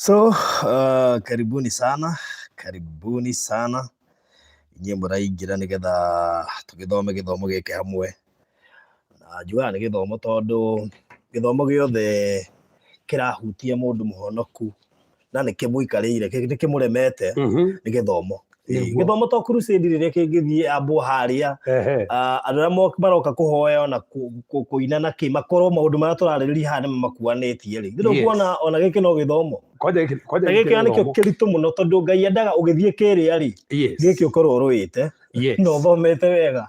So, karibuni sana inyuĩ mũraingĩra nĩgetha tũgĩthome gĩthomo gĩkĩ hamwe, na njugaga nĩ gĩthomo tondũ gĩthomo gĩothe kĩrahutia mũndũ mũhonoku na nĩ kĩmũikarĩire, nĩ kĩmũremete nĩ gĩthomo. Gĩthomo to crusade rĩrĩa kĩngĩthiĩ ambwo harĩa andũ arĩa maroka kũhoya na kũina na kĩ makorwo maũndũ marĩa tũrarĩrĩria haha nĩmamakuanĩtie rĩ, ndĩrĩ kuona ona gĩkĩ no gĩthomo. Gĩkĩ nĩkĩo kĩritũ mũno tondũ Ngai endaga ũgĩthiĩ kĩrĩa rĩ gĩkĩ ũkorwo ũrũĩte na ũthomete wega.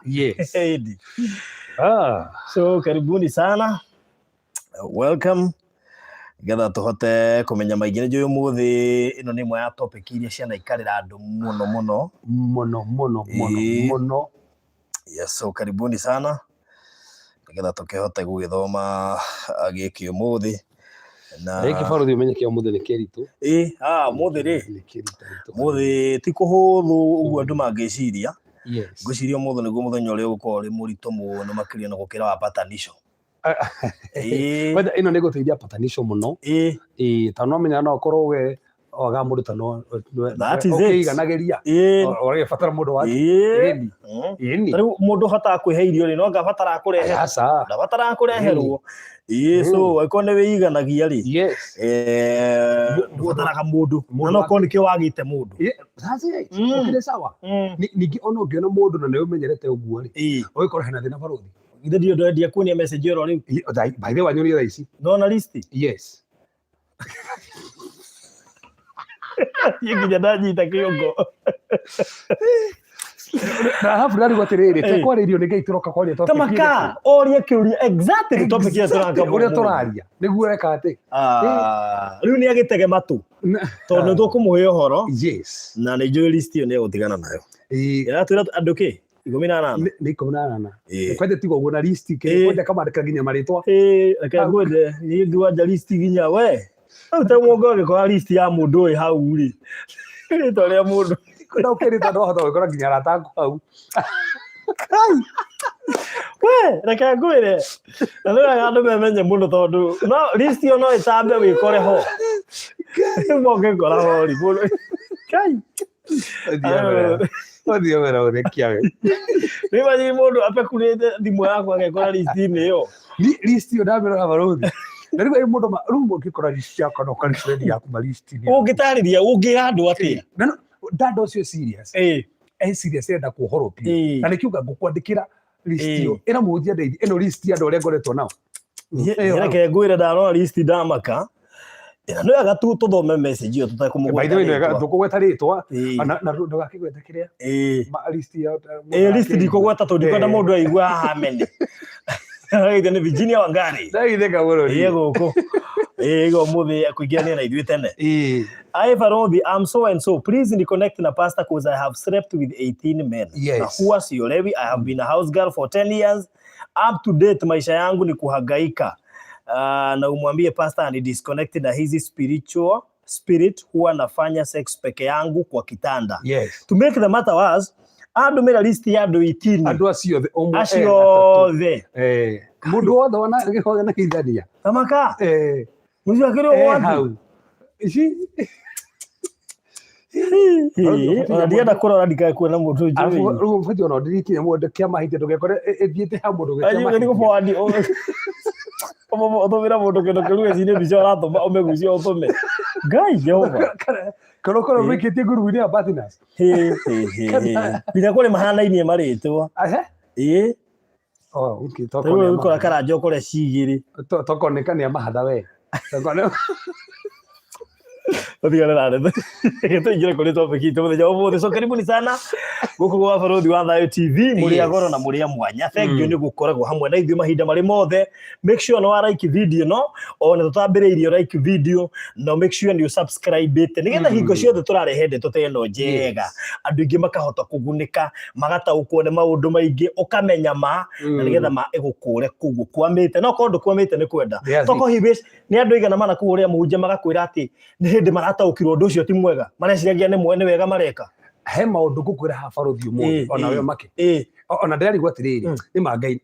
So karibuni sana, welcome, nĩgetha tũhote kũmenya maingĩ. Nĩnjũĩ ũmũthĩ ĩno nĩ ĩmwe ya topic iria cianaikarĩra andũ mũno. Yes, so karibuni sana, nĩgetha tũkĩhote gũgĩthoma gĩkĩ ũmũthĩ. Na gĩkĩ Baruthi ũmenyeke ũmũthĩ nĩ kĩritũ. Ũmũthĩ rĩ, ũmũthĩ ti kũhũthũ ũguo andũ mangĩciria. Ngwĩciria ũmũthĩ nĩguo mũthenya ũrĩa ũgũkorwo ũrĩ mũritũ mũno makĩria na gũkĩra wa patanisho. Ĩno nĩ gũteithia patanisho mũno, tondũ no menya no ũkorwo we waga mũndũ ta no ũkĩiganagĩria ũragĩbatara mũndũ wa rĩu mũndũ ũhotaga kwĩhe irio rĩ no ngabatara kũrehe ndabatara kũreherwo. So angĩkorwo nĩ wĩiganagia rĩ ndũbataraga mũndũ na no korwo nĩkĩo wagĩte mũndũ. Ũkĩrĩ sawa. Ningĩ ona ũngĩona mũndũ na nĩ ũmenyerete ũguo rĩ ũgĩkorwo hena thĩna Baruthi. Ithe ndio ndendia kuonia message ĩyo rĩu. By the way wanyonire thaa ici. Ndona list? Yes. Nginya ndanyita kĩongo. Na hafu ndarigwo atĩrĩrĩ tekwarĩrio nĩ Ngai tũroka kwaria topic ĩyo. Tamaka orie kĩũria exactly topic ĩyo tũraka ũrĩa tũraria nĩguo reka atĩ. Rĩu nĩ agĩtege matũ tondũ tũkũmũhe ũhoro. Yes. Na nĩ njũĩ list ĩyo nĩ egũtigana nayo. Ĩratwĩra andũ kĩ? 18. Nĩ 18. Kwende tiga ũguo na list kwende kamandĩka nginya marĩtwa. Reke ngwende niĩ ngwanja list nginya we. Rĩu ta mũngo ũgĩkora list ya mũndũ ũyũ hau rĩ. Rĩtwa rĩa mũndũ. Kwenda ũkĩrĩta ndwahota gwĩkora nginya arata aku hau. We, reke ngwĩre. Na nĩ wega andũ memenye mũno tondũ no list ĩyo no ĩtambe wĩkore ho. Ũngĩkora ho rĩ mũndũ. Ũthiĩ wĩra ũrekia we. Nĩmanyi mũndũ apekurĩte thimũ yakwa agekora list-inĩ ĩyo. List ĩyo ndamĩrora Baruthi. Na rĩu mũndũ rĩu ũngĩkora list yakwa na ũkarĩbrendi yaku ma list-inĩ. Ũngĩtarĩria ũngĩra andũ atĩa? Ndanda ũcio serious. Serious enda kuohorwo biũ. Na nĩkiuga ngũkwandĩkĩra list ĩyo. Ĩna mũhunjia ndeithia ĩno list ya andũ arĩa ngoretwo nao. Reke ngwĩre ndarora list ndamaka. Nĩ wega tu tũthome message ĩyo tũtekũmũgweta. By the way nĩ wega ndũkũgweta rĩtwa na ndũgakĩgweta kĩrĩa list ya list ndikũgweta tondũ ndikwenda mũndũ aigua haha mene. Ĩthe nĩ Virginia Wangari. Ndaithĩka bũrũri. Gũkũ ĩgo mũthĩ kũingĩrania na ithuĩ tene. I Baruthi, I'm so and so. Please connect na pastor because I have slept with 18 men. Yes. Na huwa siolewi. I have been a house girl for 10 years. Up to date maisha yangu ni kuhangaika. Na umwambie pastor ani disconnect na hizi spirit huwa nafanya sex peke yangu kwa kitanda. Yes. To make the matter worse, andũ mera list ya andũ 18. Andũ acio the mũndũ wothe wana na kithania. Tamaka. Mũndũ akĩrĩ wothe. Ona ndienda kũrora ndikae kuona mũndũ njũĩ. Rĩu ũbatiĩ ona ndirikinya mũndũ kĩa mahĩtia ndũgekore ĩthiĩte ha mũndũ gĩkĩa mahĩtia. Nĩ gũbawadi. Ũthomera mũndũ kĩndũ kĩrũ gĩcinĩ mbica ũratũma ũmegucia ũtũme. Ngai Jehova. Korokoro wĩkĩtie ngurubu-inĩ ya partners. Nginya kũrĩ mahanainie marĩtwa. Okay, rĩu ũkora karanja ũkore cigĩrĩ. Tokoneka nĩ amahatha we. Ũthigane na ndeto. Tũingĩre kũrĩ topic itũ mũthenya ũmũthĩ. So karibuni sana gũkũ gwa Baruthi wa Thayũ TV, mũrĩ agoro na mũrĩ amwanya. Thank you nĩ gũkoragwo hamwe na ithuĩ mahinda marĩ mothe. Make sure no like video no ona tũtambĩrĩirie like video no make sure nĩ subscribe nĩgetha hingo ciothe tũrarehe ndeto ta ĩno njega andũ aingĩ makahota kũgunĩka magataũkwo nĩ maũndũ maingĩ ũkamenya ma na nĩgetha ma ĩgũkũre kũguo kwamĩte no korwo ndũkwamĩte nĩ kwenda toko hibis nĩ andũ aigana mana kũrĩa mũhunjia magakwĩra atĩ nĩ hĩndĩ marataũkĩrwo ũndũ ũcio ti mwega mareciragia nĩ wega mareka. He maũndũ ngũkwĩra ha Baruthi ũmũthĩ ona we make. Ona ndarigwo atĩrĩrĩ nĩ ma Ngai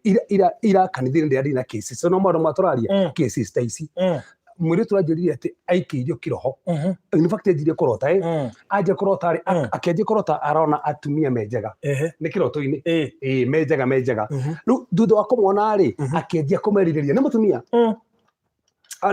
ira kanitha-inĩ ndĩrarĩ na cases no maũndũ matũraria cases ta ici mwire turanjiririe ati aikirio kiroho in fact enjire kurota aje kurota ri akenje kurota arona atumia menjega ni kiroto-ini menjega riu thutha wa kumwona ri akenjia kumeririria ni mutumia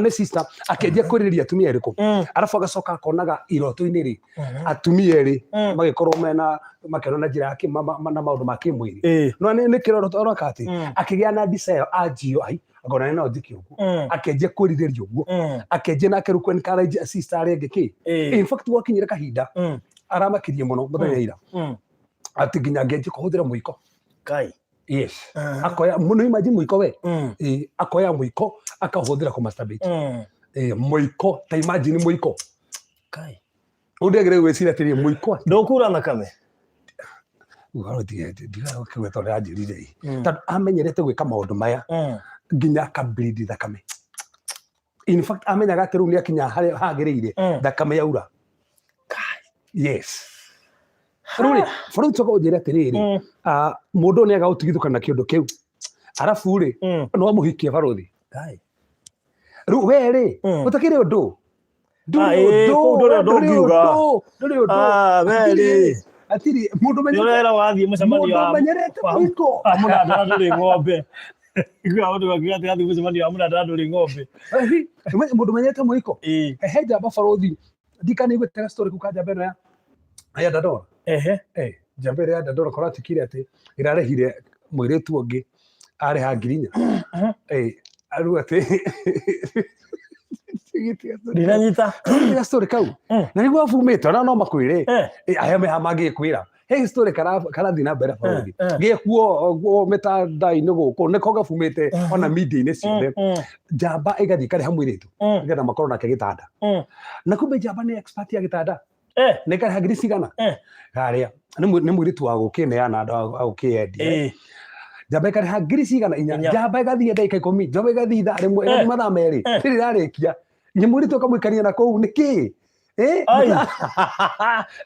ne sister akenjia kwiriria atumia iriku arafu agacoka akonaga iroto-ini ri atumia eri magikorwo mena makero na njira yake na maundu ma kimwiri no ni kiroto oroka ati akigia na desire ajio ai agora na odiki uguo akenjia kwiriria uguo akenjia na keruko ni kara sister ari ngiki in fact wakinyira kahinda aramakirie muno muthenya ira ati nginya akenjia kuhuthira muiko kai yes akoya muno imagine muiko we akoya muiko akahuthira ku masturbate muiko ta imagine muiko kai udegere gwicira tiri muiko ndokura nakame ugaro diga kwetwa rajirire tondu amenyerete gwika maundu maya nginya akabreed thakame in fact amenyaga ati riu ni akinya haria hagiriire thakame yaura yes ruri foru toko njira atiriri mundu ni agautugithukana kiundu kiu arafu ri no amuhikie Baruthi kai riu we ri utakire undu atiri mundu menyerete muiko amuna ndanduri ng'ombe igaudu wakiati hadi musemani amuna ndanduri ng'ombe mundu menyerete muiko heja Baruthi dikani gwetera story kukaja beno ya aya dadora jambere ya dadora korati kire ati irarehire mwiretu ongi ari ha Gwikenia aru ati Riranyita ya story kau na niguo afumite ona no makwire aya me hamagi kwira hey story kara thina mbere Baruthi gikuo metandai-ini guku niko gafumite ona media-ini ciothe jamba igathii kare hamwiretu ngetha makorwo nake gitanda na kumbe jamba ni expert ya gitanda ne kare hagiri cigana haria ni mwiritu wa gukineana andu a gukiendia jamba kare hagiri cigana inya jamba igathii ndagika 10 jamba igathii ithaa rimwe igathii mathaa meri riri rarikia ni mwiritu akamwikania na kou niki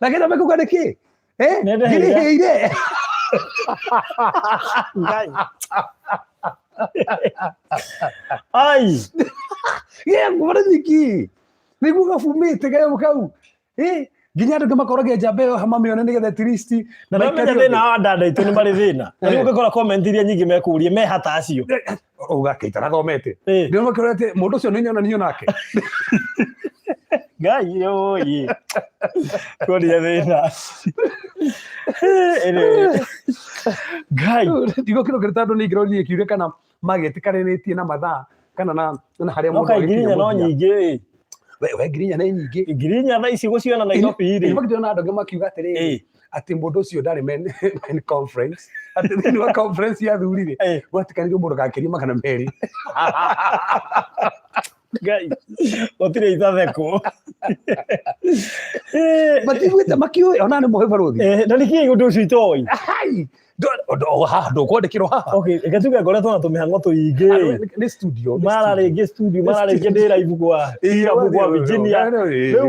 lakini amekuga niki giriheire ngai ai ye ngora niki niguo gafumite gayo kau nginya andu ngamakoragia njamba iyo hamamione nigetha at least na menya thina wa ndanda itu ni mari thina na riu ngikora comment iria nyingi mekurie me hata acio ugakeita na thomete ndio makora ati mundu ucio ni nyona niyo nake ngai oyi koria thina ngai digo kiro kirtado ni groni kiure kana magetikanĩtie na mathaa kana na haria mundu Gwikenia no nyingi we Gwikenia ni nyingi Gwikenia tha ici guciona Nairobi ri ngiona andu makiuga atiri ati mundu ucio ndari men conference ati ni wa conference ya thurire gwatikanire mundu gakiria makana meri ngai otire itatheko batiguite makiuye ona ni muhe Baruthi na niki undu ucio itoi hai ndo kwandikirwo haha okay igatuga ngoretwo na tumihango tuingi ni studio mara ringi ndi live kwa Gwikenia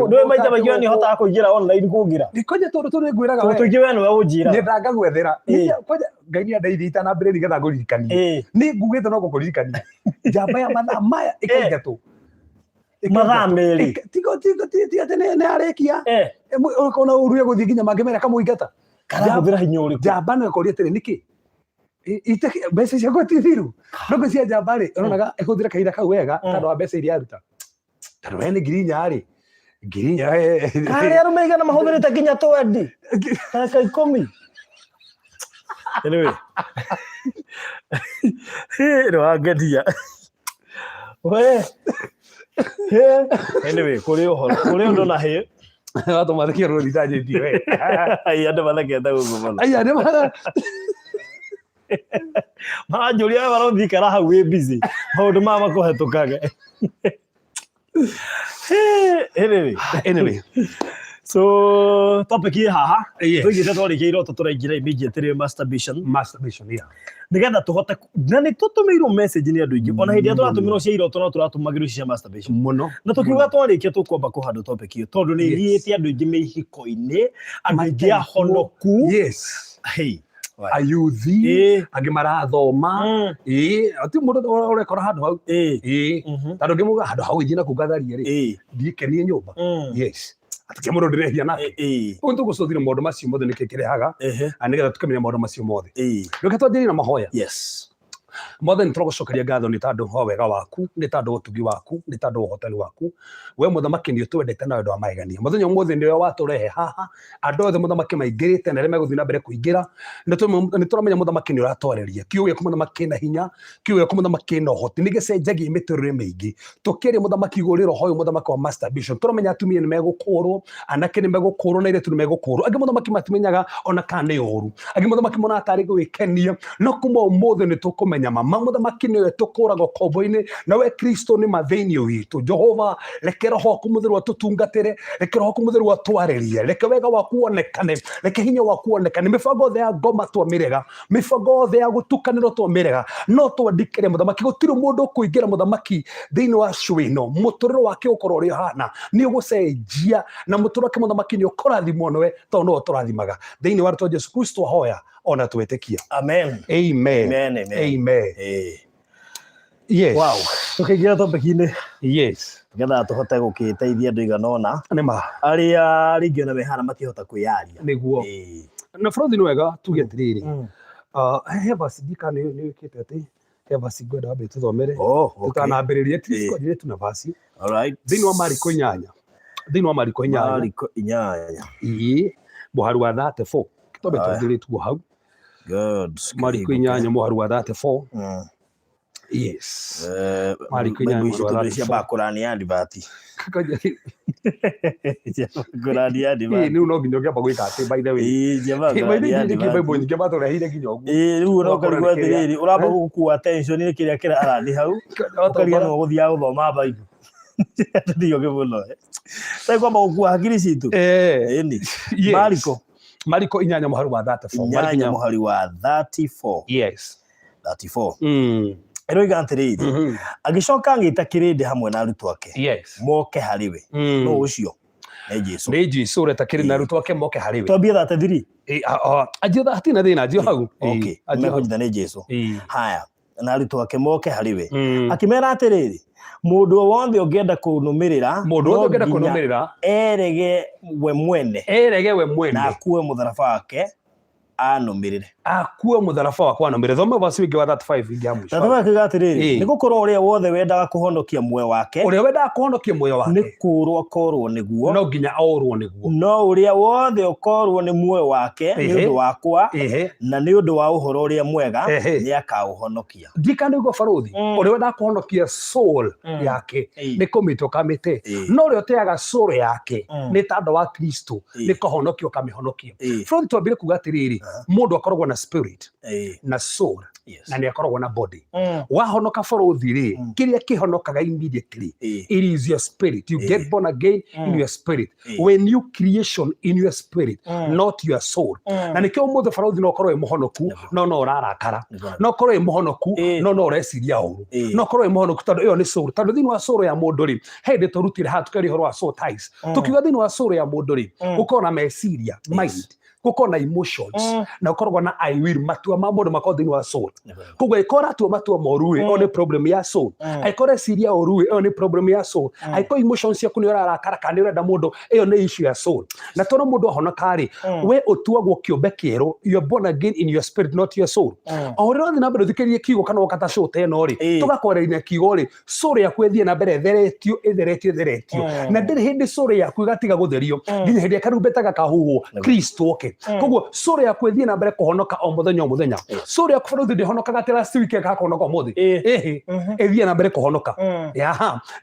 ndo maita maigua ni hota kuingira online kungira nikoje tondu ngwiraga we tuingi we no unjira ni ndanga gwethera koje Ngai ndaithia itana mbere nigetha nguririkania ni ngugite no gukuririkania njamba ya mathaa maya ikaigatu mathaa meri tigo ati ne arekia ukona uruye guthii nginya mangimera kamuingata kana kuthira hinya uriku njamba no koria tiri niki ite mbeca cia gwatithiru no cia njamba ri uronaga ihuthira kahinda kau wega tondu wa mbeca iria aruta tondu we ni Gwikenia kari arume igana mahuthirite nginya 20 kana ka 10 anyway ro agedia we anyway kuri uhoro kuri ndo na he watu mathikia rodi tajetie we ai ande mathikia gugu ai ande majuria Baruthi kara hau we busy maundu mama kuhetukaga anyway so topic hii haha twigite twarikia iroto turaingira immediately masturbation nigetha tuhote na ni tutumirwo message ni andu ingi ona hindi turatumirwo cia iroto no turatumagirwo cia masturbation muno na tukiuga twarikia tukwamba kuhanda topic hiyo tondu ni riite andu ingi mihiko-ini andu ingi ahonoku yes hey ayuthi angi marathoma ati mundu urekora handu hau tando ngimuga handu hau ithina kugatharia ri ndikenie nyumba yes atike mundu ndirehia nake untu gucuthira maundu macio mothe niki kirehaga anigetha tukamenya maundu macio mothe reke twanjie na mahoya mothe nitũrogocokeria ngatho nĩ tondũ wa wega waku, nĩ tondũ wa ũtugi waku, nĩ tondũ wa ũhotani waku. We mũthamaki nĩ ũtwendete na wendo wa magegania. Mũthenya ũmũthĩ nĩwe watũrehe haha, andũ othe mũthamaki maingĩrĩte na arĩa megũthiĩ na mbere kũingĩra. Nĩtũramenya mũthamaki nĩ ũratwarĩria. Kiugo gĩaku mũthamaki kĩna hinya, kiugo gĩaku mũthamaki kĩna ũhoti. Nĩ gĩcenjagia mĩtũrĩre mĩingĩ. Tũkĩaria mũthamaki igũrũ rĩa Roho ũyũ mũthamaki wa Master Bishop. Tũramenya atumia nĩ megũkũũrwo, anake nĩ megũkũũrwo na airĩtu nĩ megũkũũrwo. Angĩ mũthamaki matimenyaga ona kana nĩ ũũru. Angĩ mũthamaki monaga tarĩ gwĩkenia. No kuma ũmũthĩ nĩ tũkũmenya mama mũthamaki nĩwe tũkũũraga ũkombo-inĩ, nawe Kristo nĩ mathĩinĩ witũ. Jehova, reke Roho waku mũtheru atũtungatĩre, reke Roho waku mũtheru atwarĩrie, reke wega waku wonekane, reke hinya waku wonekane. Mĩbango yothe ya ngoma twamĩrega, mĩbango yothe ya gũtukanĩrwo twamĩrega, no twandĩkĩre mũthamaki. Gũtirĩ mũndũ ũkũingĩra mũthamaki thĩinĩ wa show ĩno, mũtũrĩre wake ũkorwo ũrĩ ũhana, nĩ ũgũcenjia na mũtũrĩre wake mũthamaki nĩ ũkũrathimwo nĩwe tondũ nĩwe ũtũrathimaga. Thĩinĩ wa rĩĩtwa Jesũ Kristo ahoya ona twĩtĩkia. Amen. Amen. Amen. Amen. Yes. Wow. Tukiingira topic-inĩ. Yes. Ngetha tũhote gũkĩteithia andũ igana ũna. Nĩma. Arĩa rĩngĩ ona mehana makĩhota kwĩyaria. Nĩguo. Na Baruthi nĩ wega tuge atĩrĩrĩ. Cephas ndikana nĩ wĩkĩte atĩ Cephas ngwenda wambe tũthomere. Tũtanambĩrĩria tũkũnjire tu nafasi. All right. Thĩinĩ wa Mariko 8. Thĩinĩ wa Mariko 8. Mariko 8. Mũhari wa 34. Tũbe tũngĩrĩ tuo hau. Good. Mariko 8 mũhari wa 34. Yes. Mariko 8 mũhari wa 34. Bakurani ya ndibati. Bakurani ya ndibati. Nĩ no nginya ũngĩamba gwĩka atĩ by the way. Bakurani ya ndibati. Bible nyingĩ matũrehire nginya ũguo. Rĩu ũrokorwo atĩrĩrĩ, ũramba gũkua attention nĩ kĩrĩa kĩra arandi hau. Ũkaria no gũthiaga gũthoma Bible. Ndio kĩmuno. Sai kwamba gũkua hakiri citũ. Ĩni. Mariko. Mariko 8 mũhari wa 34. Mariko mũhari wa 34. Yes. 34. Eroiga atĩrĩrĩ, agĩcoka agĩĩta kĩrĩndĩ hamwe na arutwo ake. Yes. Moke harĩ we. No ũcio nĩ Jesũ. Nĩ Jesũ ũreta kĩrĩndĩ na arutwo ake moke harĩ we. Twambie 33. Anjio 30 na thĩna anjio hau. Okay. Nĩkũnyita nĩ Jesũ. Haya, na arutwo ake moke harĩ we. Akĩmera atĩrĩrĩ, mũndũ wothe ũngĩenda kũnũmĩrĩra erege we mwene na akue mũtharaba wake anũmĩrĩre. Akue mũtharaba wake anũmĩrĩre. Thoma verse wĩngĩ wa 35 ingĩ hamwe. Tatũma kĩgatĩrĩrĩ, nĩ gũkorwo ũrĩa wothe wendaga kũhonokia muoyo wake. Ũrĩa wendaga kũhonokia muoyo wake. Nĩ kũũrwo akorwo nĩguo. No nginya orwo nĩguo. No ũrĩa wothe ũkorwo nĩ muoyo wake nĩ ũndũ wakwa na nĩ ũndũ wa ũhoro ũrĩa mwega nĩ akaũhonokia. Ndikanaigua Baruthi. Ũrĩa wendaga kũhonokia soul yake nĩ kũmĩtwo kamĩte. No ũrĩa ũteaga soul yake nĩ tondũ wa Kristo nĩ kũhonokio kamĩhonokia. Baruthi twambire kuga atĩrĩrĩ, mũndũ akoragwo na spirit na soul na nĩ akoragwo na body. Wahonoka Baruthi rĩ, kĩrĩa kĩhonokaga immediately it is your spirit. You get born again in your spirit. When new creation in your spirit, not your soul. Na nĩkĩo ũmũthĩ Baruthi no ũkorwo wĩ mũhonoku no ũrarakara, no ũkorwo wĩ mũhonoku no ũreciria ũru, no ũkorwo wĩ mũhonoku tondũ ĩyo nĩ soul. Tondũ thĩinĩ wa soul ya mũndũ rĩ, hĩndĩ tũrutire haha tũkĩaria ũhoro wa soul ties, tukiuga thĩinĩ wa soul ya mũndũ rĩ, gũkorwo na meciria, mind, gũkorwo na emotions, na gũkorwo na I will, matua ma mũndũ makorwo thĩinĩ wa soul. Koguo ĩkorwo atua matua moru ĩ, ĩyo nĩ problem ya soul. Angĩkorwo eciria ũru ĩ, ĩyo nĩ problem ya soul. Angĩkorwo emotions ciaku nĩ ũrarakara kana nĩ ũrenda mũndũ, ĩyo nĩ issue ya soul. Na tondũ mũndũ ahonoka rĩ, we ũtuagwo kĩũmbe kĩerũ, you are born again in your spirit, not your soul. O ũrĩa ũrathiĩ na mbere ũthikĩrĩrie kiugo kana ũkata show ta ĩno rĩ, tũgakwarĩria kiugo rĩ, soul yaku ĩthiĩ na mbere ĩtheretio. Na ndĩrĩ hĩndĩ soul yaku ĩgatiga gũtherio nginya hĩndĩ karumbeta gakahuhwo Kristo oke. Koguo soul yaku ĩthiĩ na mbere kũhonoka o mũthenya. Soul yaku Baruthi ndĩhonokaga atĩ last week ĩkahonoka ũmũthĩ. Ĩthiĩ na mbere kũhonoka.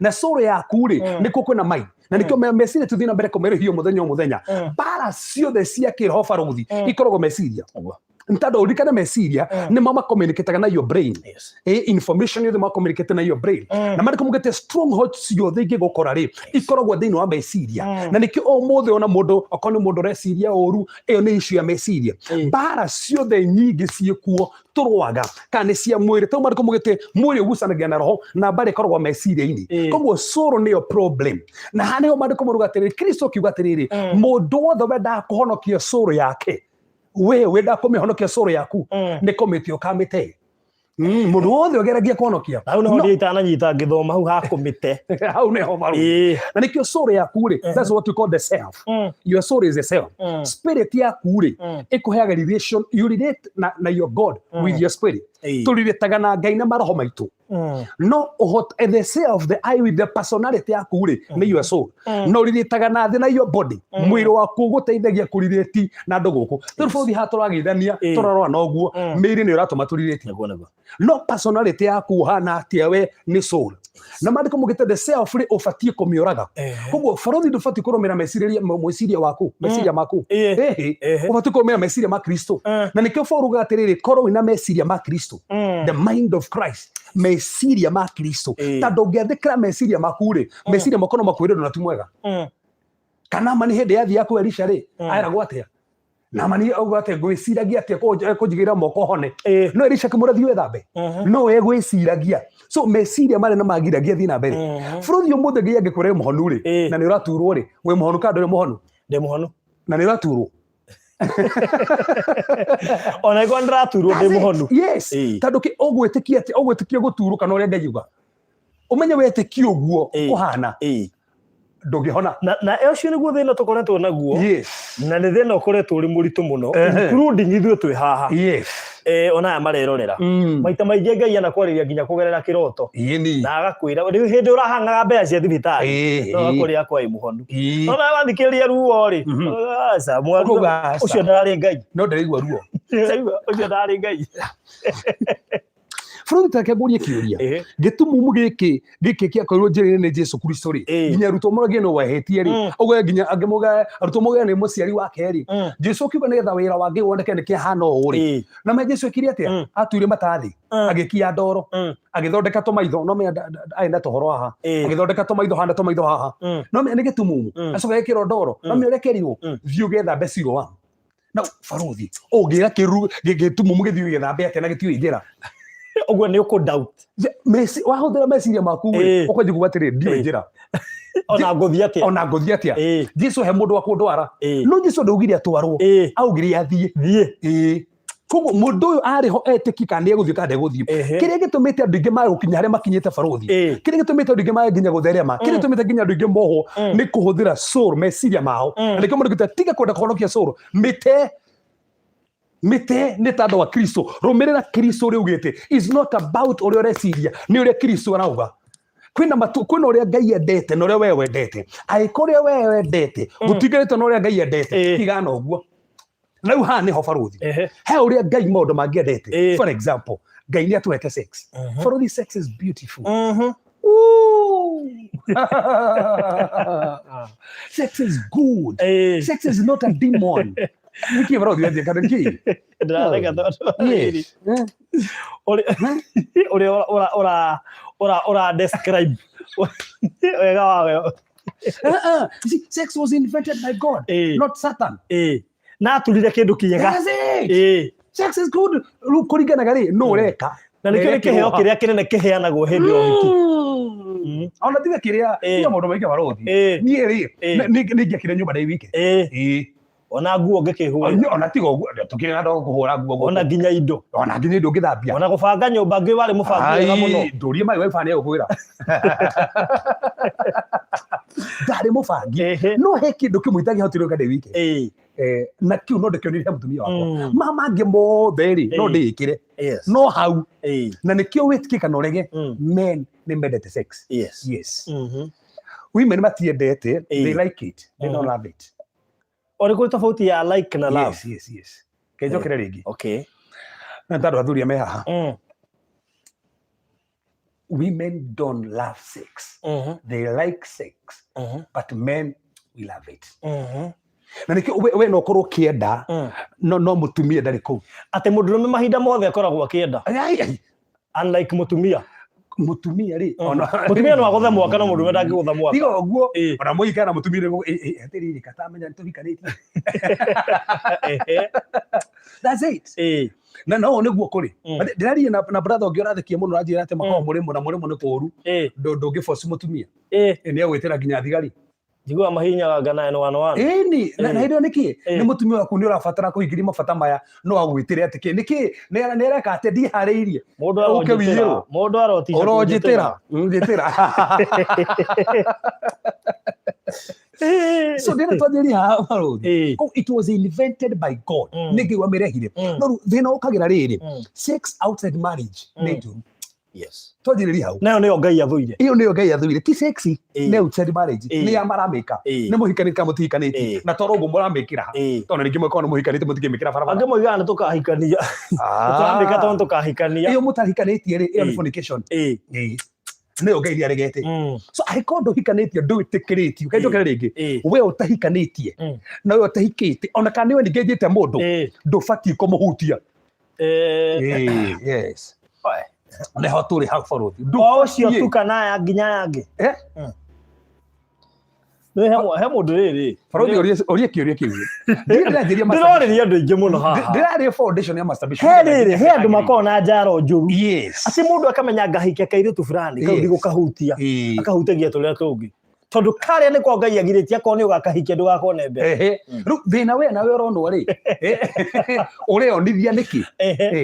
Na soul yaku rĩ, nĩkuo kwĩna mind. Na nĩkĩo meciria tuthiĩ na mbere kũmerĩhio mũthenya. Mbara ciothe cia kĩroho Baruthi ikoragwo meciria. Ntado ũrikane meciria nĩ mama communicate na your brain. Information yothe ma communicate na your brain. Na marĩ communicate strongholds ciothe ingĩgũkora rĩ, ikoragwo thĩinĩ wa meciria. Na nĩkĩo ũmũthĩ ona mũndũ okorwo nĩ mũndũ ũreciria ũru, ĩyo nĩ issue ya meciria. Mbara ciothe nyingĩ ciĩkuo tũrwaga kana nĩ cia mwĩrĩ. Tau marĩ communicate mwĩrĩ ũgucanagia na roho na mbara ĩkoragwo meciria-inĩ. Koguo soul nĩyo problem. Na hanĩho marĩ kũmũruga atĩrĩrĩ, Kristo kiuga atĩrĩrĩ, mũndũ wothe wendaga kũhonokia soul yake we wenda kumihonokia soul yaku ni komitio kamite mundu wothe ogeragia kuhonokia au no ndi itananyita ngithoma hau ha kumite hau neho maru na nikio soul yaku ri that's what we call the self your soul is the self spirit yaku ri ikuheaga relation you relate na your God with your spirit tuliretaga na Ngai na maroho maitu no the self the I with the personality yaku ri ni your soul no riritaga na thi na your body mwiri waku guteithagia kurireti na andu guku turufuthi haturagithania turarwa na oguo miri ni uratuma turireti no personality yaku hana atia we ni soul na mandiko mugite the self ri ufatie kumioraga koguo Baruthi ndufati kurumira meciria waku meciria maku ufatie kurumira meciria ma Kristo na nikio Baruthi atiriri korwo ina meciria ma Kristo the mind of Christ meciria ma Kristo tando ngiathikira meciria maku ri meciria makono makwirwo na tumwega kana mani hindi yathi yaku Elisha ri aeragwo atia na mani augate gwiciragia atia kunjigira moko hone no Elisha kimurathi wethambe no we gwiciragia so meciria mari na magiragia thina mbere Baruthi umuthe ngai angikure muhonu ri na ni uraturwo ri we muhonu ka ndore muhonu ndi muhonu na ni uraturwo ona iko ndiraturwo ndi muhonu yes tando ki ogwetikia guturwo kana uria ngai uga umenye wetikia uguo kuhana ndungihona na ecio niguo thina tukoretwo naguo na ni thina ukoretwo uri muritu muno including ithuĩ twĩ haha ona aya marerorera maita maingi Ngai anakwariria nginya kugerera kiroto na agakwira riu hindi urahangaga mbeca cia thibitari no akuria kwa imuhonu ona wathikiria ruo ri aca mwaru ucio ndarari Ngai no ndarigwa ruo ucio ndarari Ngai Baruthi takeguria kiuria gitumumu giki kia koirwo njiri ni Jesu Kristo ri nginya ruto murogie no wahetie ri ogo nginya angimuga ruto muge ni muciari wake ri Jesu kiuga ni getha wira wangi woneke ni kihana uri na me Jesu ekiri atia atuire matathi agikia ndoro agithondeka tomaitho no me aenda tohoro haha agithondeka tomaitho handa tomaitho haha no me ni gitumumu acoka ekiro ndoro no me urekerirwo thiu getha beciro wa na Baruthi ogira kiru gitumumu githiu getha mbe atia na gitiu ingira ogwe ni uko doubt wahuthira meciria maku ukaje kubatire ndio njira ona ngothi atia Jesu he mundu akundwara no Jesu ndaugire atwarwo augire athie koguo mundu uyu ariho etikika ni eguthie kandi eguthie kiria gitumite andu ingi magukinya haria makinyite Baruthi kiria gitumite andu ingi maginya gutherema kiria gitumite nginya andu ingi moho ni kuhuthira soul meciria mao ndikio mundu gitatiga kwenda kuhonokia soul mite ni tando wa Kristo rumirira Kristo ri ugite is not about uri oreciria ni uri Kristo arauga kwina uria Ngai endete na uria we wendete aikoria we wendete gutigarite na uria Ngai endete tigana uguo na uha ni ho Baruthi he uria Ngai maundu mangiendete for example Ngai ni atuhete sex Baruthi sex is beautiful sex is good sex is not a demon Niki Baruthi aje kana ki ndarega ora describe wega wawe sex was invented by God not Satan na tulire kindu kiega sex is good kuringana gari no ureka na nikio kiheo kiria kinene kiheanagwo hindi o wiki ona tiga kiria ndio mundu maingi Baruthi nie ri ningiakire nyumba dai wiki ona nguo ngikihura ona tiga nguo tukire na ndo kuhura nguo ona nginya indo ngithambia ona gubanga nyumba ngi wari mubango muno ndurie mai wifi ni ukwira ndari mubangi no he kindu kimwitagia hotiro kade wiki na kiu no ndekio ni mutumia wakwa mama ngi mothe ri no ndikire no hau na nikio witikika no rege men ni mendete sex yes women matiendete they like it they don't love it ori ko tofauti ya like na love yes kejo kire ringi okay na tando athuri me haha women don't love sex they like sex but men we love it na nikio we no korwo kienda no mutumia ndari ku ate mundurume mahinda mothe akoragwo akienda unlike mutumia ri ona mutumia no agothe mwaka no mundurume ndangigotha mwaka tiga uguo ona muikana mutumia atiriri katamenya ntubikanite that's it na no niguo kuri ndirarie na brother ongi urathikia muno ranjira ate makao murimo ni kuru ndungi force mutumia ni agwitira nginya thigari Jigua mahinya gana eno wana ni na hiyo niki ni mutumia waku ni urabatara kuhingiria mabata maya no agwitire atiki niki ne reka ate ndi hariirie mundu arotisha urojitira so then twathiri Baruthi it was invented by God nigi wa mirehire no thina ukagira riri sex outside marriage nedu yes twathiri hau nayo niyo Ngai athuire iyo niyo Ngai athuire ti sexy ne outside marriage ni ya maramika ni muhikanite mutihikanite na toro ngo muramikira tona ringi mwako no muhikanite mutikimikira barabara ange moiga na tukahikania turamika tondu tukahikania iyo mutahikanitie ri iyo fornication niyo Ngai yaregete so arikondo hikanitie nduitikiritie kaitokere ringi we utahikanitie na we utahikite ona kana we ningejite mundu ndufati kumuhutia yes neho turi hau Baruthi ucio tukana ya nginya yangi he mundu riri Baruthi orie kiuria kiu ndiroriria andu aingi muno haha ndiraria foundation ya masturbation he andu makona njaro njuru aci mundu akamenya ngahike kairitu fulani kauthi gukahutia akahutagia turia tungi tondu karia ni kwa Ngai agiritie akoni ugakahikia ndugakone mbe ru thina we nawe uronwo ri ureonithia niki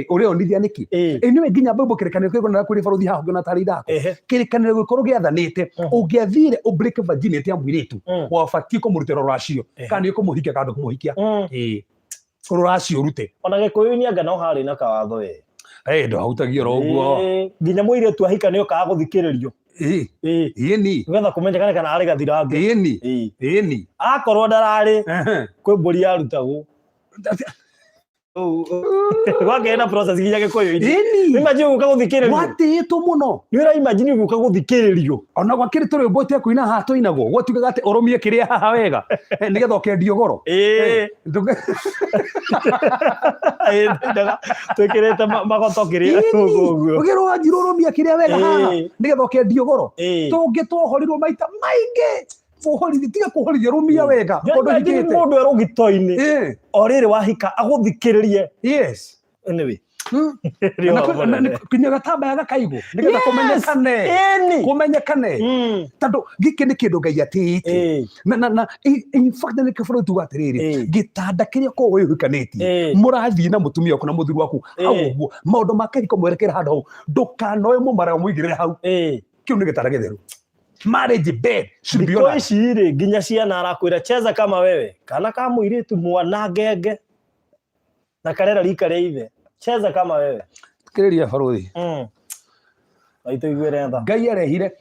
ureonithia niki niwe nginya Bible kirikaniro kigona na kuri Baruthi haho ngona tari ndako kirikaniro gikoro giathanite ungiathire break virginity ya mwiritu wabatie kumurutira ruracio kana ni kumuhikia kandu kumuhikia ruracio rute ona gikuyu ni anga no hari na kawatho we ndohutagia roguo nginya mwiritu ahika ni ukaga guthikiririo ni getha kumenyekana kana ari gathirange ni akorwo ndarari kwi mburi yarutagwo wagenda process ginya gikuyu imagine uka guthikiririo watito muno ni ura imagine uka guthikiririo ona gwakiri turi mbote kuina hato inago gwatuga gate oromie kiria haha wega nigetha ukendio goro twikirite magoto kiria tuguo ugirwo njiroromia kiria wega haha nigetha ukendio goro tungi twohorirwo maita maingi fuhori tiga kuhorithia rumia wega mundu hikite mundu erugitoini oriri wahika aguthikiririe yes anyway kinya gatamba ya gakaigo nigetha kumenyekane tondu giki ni kindu Ngai atite na in fact ni kiburu tu atiriri gitanda kiria ko wihukanitie murathii na mutumia waku na muthuri waku hau uguo maundu makiriko mwerekera handu hau ndukanoe mumara muigirire hau kiu ni gitanda githeru marriage bed should be on shire ginya ciana arakwira cheza kama wewe kana kama mwiritu mwana ngenge na karera rika riithe cheza kama wewe kireria Baruthi aito igwere nda Ngai arehire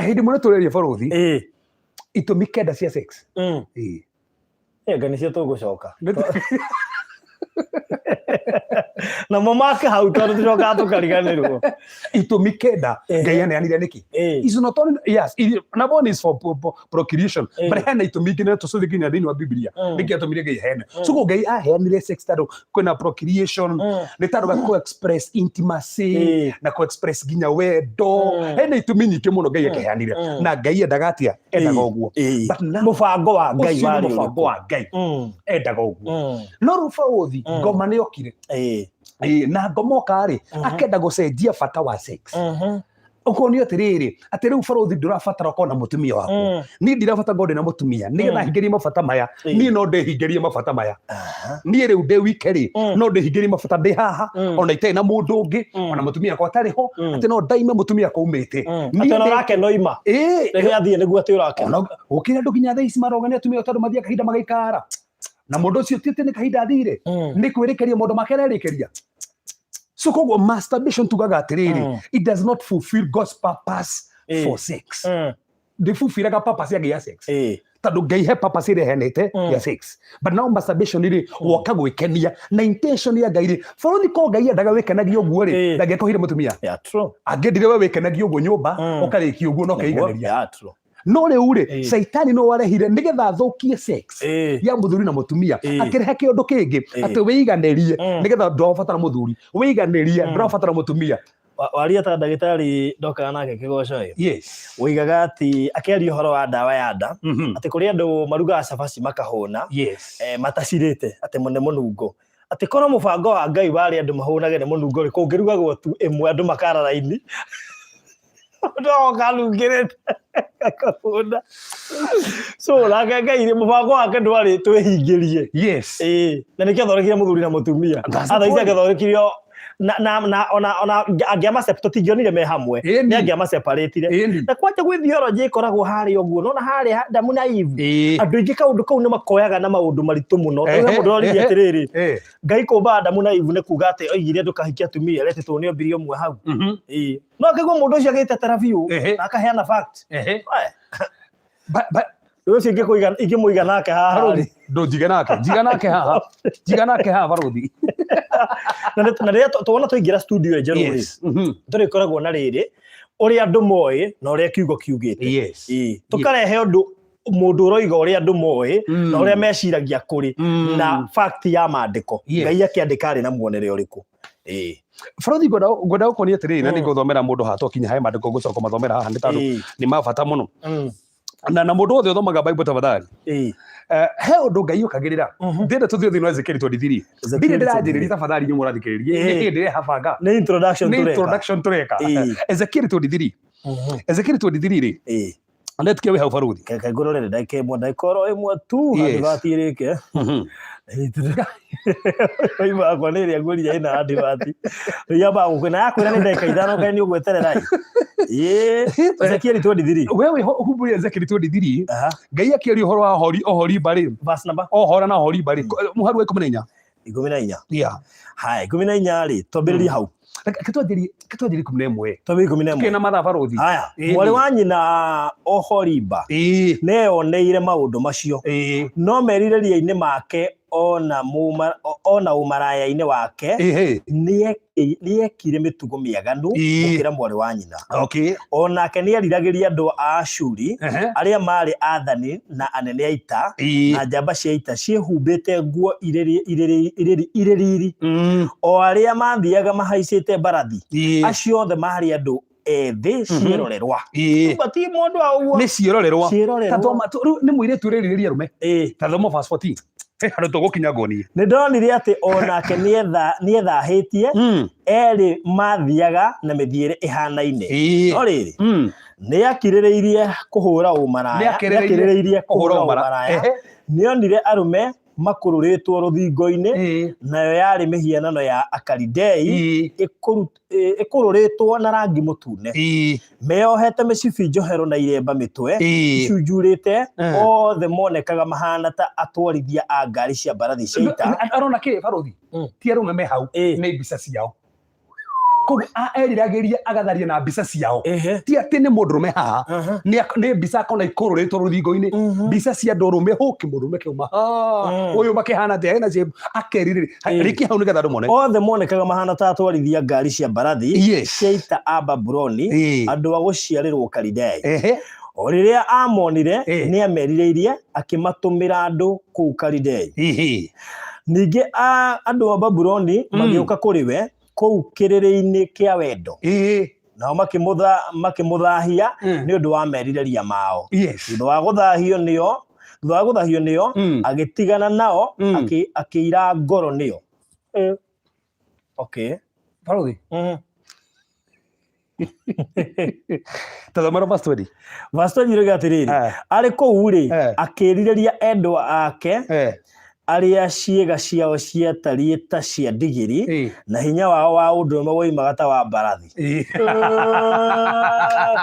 hindi muno tureria Baruthi itumi kenda cia sex ngani cia tugucoka na mamake hau tondu tucoka tukariganirwo itumi kenda Ngai aneanire niki is not only yes na one is for procreation but hena itumi kina tucuthi kinya thini wa Biblia niki atumire Ngai hena so Ngai aheanire sex tado kwina procreation ni tado ko express intimacy na ko express ginya wendo hena itumi nyingi muno Ngai akeheanire na Ngai endagatia endaga uguo but mubango wa Ngai wari mubango wa Ngai endaga uguo no Baruthi ngoma ni okire na ngomoka ri akenda gucenjia bata wa sex ukonio atiriri ati riu Baruthi ndurabatara kona mutumia waku ni ndirabata ngode na mutumia nigetha hingirie mabata maya ni no ndehingirie mabata maya ni riu ndi wikeri no ndehingirie mabata ndi haha ona ite na mundu ungi ona mutumia kwa tari ho ati no ndaime mutumia kwa umite ni no rake noima rege athie niguo ati urake ukira ndu ginya thaisi marogane atumia tondu mathia kahinda magaikara na mundu ucio tete ni kahinda athire ni kwirikeria mundu makererikeria so koguo masturbation tugaga atiriri it does not fulfill God's purpose for sex the fulfillaga purpose ya sex tondu Ngai he purpose irehenete ya sex but now masturbation iri woka gwikenia na intention ya Ngai ri Baruthi ko Ngai endaga wikenagia uguo ri ndangekuhire mutumia true angindire we wikenagia uguo nyumba ukarikia uguo no kaiganeria no riu ri saitani no warehire nigetha thukie sex ya muthuri na mutumia akirehe kiundu kingi ati wiganerie nigetha ndurabatara muthuri wiganerie ndurabatara mutumia waria ta ndagitari ndoka nake kigoco yes wigaga ati akiaria horo wa dawa ya nda ati kuri andu maruga Cephas makahuna matacirite ati mune munungo ati kono mubango wa Ngai wari andu mahunage ne munungo ri kungirugagwo tu imwe andu makara raini ndo kalungirite akabunda so la Ngai mubango wake ndwari twihingirie yes na nikethorikire muthuri na mutumia athaitha ngethorikirio na ona angiama septotigionire me hamwe ni angiama separatire na kwaje gwi theology ikoragwo hari oguo nona hari damu na Eve andu ingi kaundu kau ni makoyaga na maundu maritu muno twa mundu rori atiriri Ngai kumba damu na Eve ne kuga ati oigire ndukahikia atumia retetwo ni ombirio mwe hau no kegwo mundu ucio agite terabiu akaheana fact ucio ingĩmũiga nake haha njiga nake haha Baruthi na rĩrĩa tuona tũingĩra studio njerũ tũrĩ koragwo na rĩrĩ ũrĩa andũ moĩ na ũrĩa kiugo kiugĩte tũkarehe ũndũ mũndũ ũroiga ũrĩa andũ moĩ na ũrĩa meciragia kũrĩ na fact ya maandĩko Ngai akĩandĩka arĩ na muonere ũrĩkũ Baruthi ngwenda gũkuonia atĩrĩrĩ na nĩngũthomera mũndũ haha twakinya he maandĩko ngũcoka mathomera haha nĩ tondũ nĩ ma bata mũno na mũndũ wothe ũthomaga Bible tafadhali he ũndũ Ngai ũkagĩrĩra ndĩrenda tũthiĩ thĩinĩ wa Ezekiel 23 ndirĩ ndĩranjĩrĩria tafadhali nyuĩ mũrathikĩrĩria nĩ ndĩrehabanga nĩ introduction tureka Ezekiel 23 rĩ Let's wĩ hau Baruthi keke ngũrorere ndagĩka ĩmwe tu ndivatirĩke oima akwa nĩ ĩrĩa ngũria ĩna ndivati yamba gũkwĩna yakwĩra nĩ ndagĩka ithano Ngai nĩ ũgweterera Ezekiel 23 wewe humbũria Ezekiel 23 Ngai akĩaria ũhoro wa ohori mbarĩ verse number ohora na ohori mbarĩ mũharu wa 14 haya 14 rĩ twambĩrĩrie hau Ketwajiri 11 11 kena mathaa Baruthi haya mwari wa nyina Oholiba neyoneire maundu macio no merirĩria-inĩ make ona ũmaraya-inĩ wake nĩekire mĩtugo mĩaganu gũkĩra mwarĩ wa nyina onake nĩeriragĩria andũ a Ashuri arĩa marĩ athani na anene a ita na njamba cia ita ciĩhumbĩte nguo irĩ riri o arĩa mathiaga mahaicĩte mbarathi acio othe marĩ andũ ethĩ ciĩrorerwa ti mũndũ wa ũguo nĩ ciĩrorerwa nĩ mũirĩtu ũrĩrirĩria rũme ta thoma verse 14 handũ tũgũkinya ngoni nĩ ndonire atĩ onake nĩethahĩtie erĩ mathiaga na mĩthiĩre ĩhanaine no rĩrĩ nĩakirĩrĩirie kũhũra ũmaraya nĩonire arũme makũrũrĩtwo rũthingo-inĩ nayo yarĩ mĩhianano ya Akalidei ĩkũrũrĩtwo na rangi mũtune meyohete mĩcibi njohero na iremba mĩtwe icunjurĩte othe monekaga mahana ta atwarithia a ngari cia mbarathi cia ita arona kĩ Baruthi ti arũme me hau nĩ mbica ciao koguo eriragĩria agatharia na mbica ciao ti atĩ nĩ mũndũrũme haha nĩ mbica akona ikũrũrĩtwo rũthingo-inĩ mbica cia andũ arũme mũndũrũme kĩauma ũyũ makĩhana atĩa hena akerirĩria rĩki hau nĩgetha andũ mone othe monekaga mahana ta atwarithia ngari cia mbarathi cia ita a Babuloni andũ a gũciarĩrwo Kalidei o rĩrĩa amonire nĩamerirĩirie akĩmatũmĩra andũ kũu Kalidei ningĩ andũ a Babuloni magĩũka kũrĩ we kũu kĩrĩrĩ-inĩ kĩa wendo nao makĩmũthahia nĩ ũndũ wa merirĩria mao thutha wa gũthahio nĩo agĩtigana nao akĩira ngoro nĩo Baruthi tathomera verse 20 verse 20 rĩga atĩrĩrĩ arĩ kũu rĩ akĩrirĩria endwa ake arĩa ciĩga ciao ciatariĩ ta cia ndigiri na hinya wao wa ũndũrũme woimaga ta wa mbarathi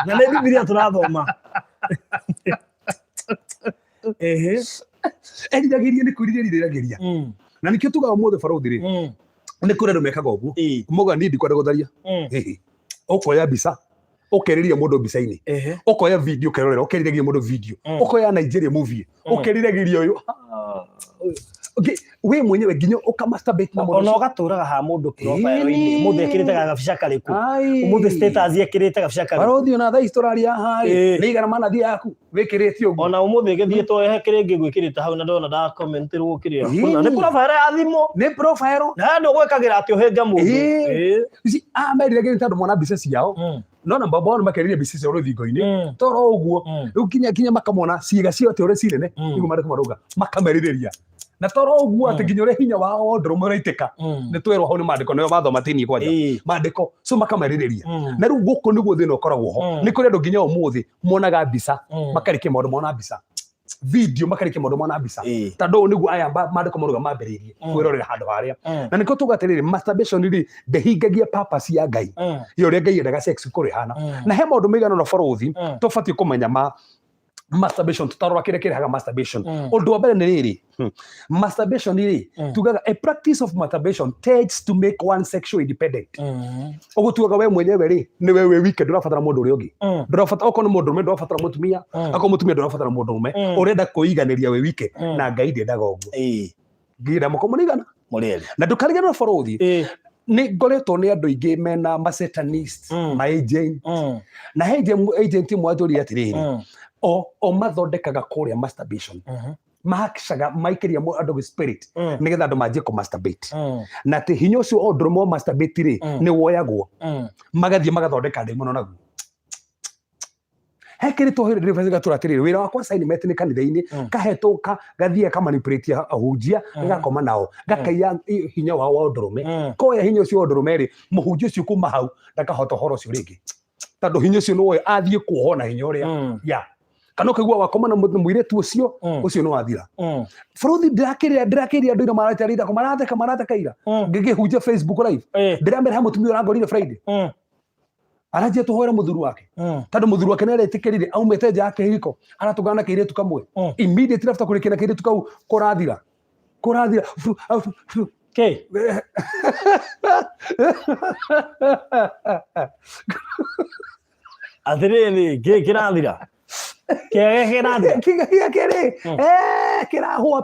na nĩ Bibilia tũrathoma eriragĩria nĩ kwĩrirĩria na nĩkĩo tugaga ũmũthĩ Baruthi rĩ nĩ kũrĩ andũ mekaga ũguo moga nindi kwenda gũtharia ũkoya mbica ũkerĩria mũndũ mbica-inĩ ũkoya video ũkerorera ũkerĩragia mũndũ video ũkoya Nigeria movie ũkerĩragĩria ũyũ we mwenyewe nginya ukamasturbate na mũndũ ona ũgatũraga ha mũndũ profile-inĩ mũndũ ekĩrĩte gabica karĩkũ mũndũ status ekĩrĩte gabica karĩkũ Baruthi ona thaa tũraria haha nĩ igana manathi yaku wĩkĩrĩte ũguo ona ũmũthĩ gĩthiĩ twohe kĩrĩngĩ gwĩkĩrĩte hau na ndona ndakomentirwo kĩrĩa nĩ profile ya thimũ nĩ profile na andũ gwĩkagĩra atĩ ũhĩnga mũndũ meriragĩria tondũ mona mbica ciao no na baba wao makĩrĩria mbica ciao rũthingo-inĩ toro ũguo rĩu kinya makamona ciĩga ciao atĩ ũrĩa cinene nĩguo marĩ kũmarũga makamerirĩria na toro uguo ati nginya uri hinya wao ndrume raitika ni twirwo ho ni mandiko nayo mathoma tini kwanja mandiko so makamarireria na riu guku niguo thina ukoragwo ho ni kuri andu nginya umuthi monaga mbica makarike maundu mona mbica video makarike maundu mona mbica tondu niguo aya mandiko moruga mambiririe kwirorera handu haria na niko tugatiriri masturbation ri ndehingagia purpose ya Ngai yo ria Ngai endaga sex kuri hana na he maundu migano na Baruthi tubatie kumenya masturbation tutarora kire haga masturbation undu wa mbere ni riri masturbation ri tugaga a practice of masturbation tends to make one sexually independent ugutuaga we mwenyewe ri ni wewe wike ndurafatara mundu uri ungi ndurafatara okona mundu rume ndurafatara mutumia akona mutumia ndurafatara mundu rume urenda kuiganiria we wike na Ngai ndendaga uguo ngira mukomunigana murieli na ndukarigana na Baruthi ni ngoretwo ni andu ingi mena ma satanist ma agent na agent mwathuri atiriri o mathondekaga kuria masturbation mahakicaga maikiria andu spirit nigetha andu manjie ku masturbate na ti hinya ucio o ndrumo masturbate ri ni woyagwo magathie magathondeka ndi muno naguo hekiri to reverse gatura tiriri wira wakwa sign met ni kanitha-ini kahetwo gathie ka manipulate ahunjia gakoma nao gakaiya hinya wa ndrume koya hinya ucio o ndrume ri muhunjia ucio kuma hau ndakahota horo ucio ringi tondu hinya ucio no athie kuhona hinya uria ya kana kugwa wakoma na muiretu ucio no wathira Baruthi ndirakiria andu ira maratarida kumarateka ira ngigihunjia Facebook live ndiramera mutumia urangorire Friday arajia tuhoera muthuru wake tondu muthuru wake neretikirire aumete nja yake hiko aratugana kiiretu kamwe immediately after kurikira kiiretu kau kurathira okay athiriri kirathira kirahwa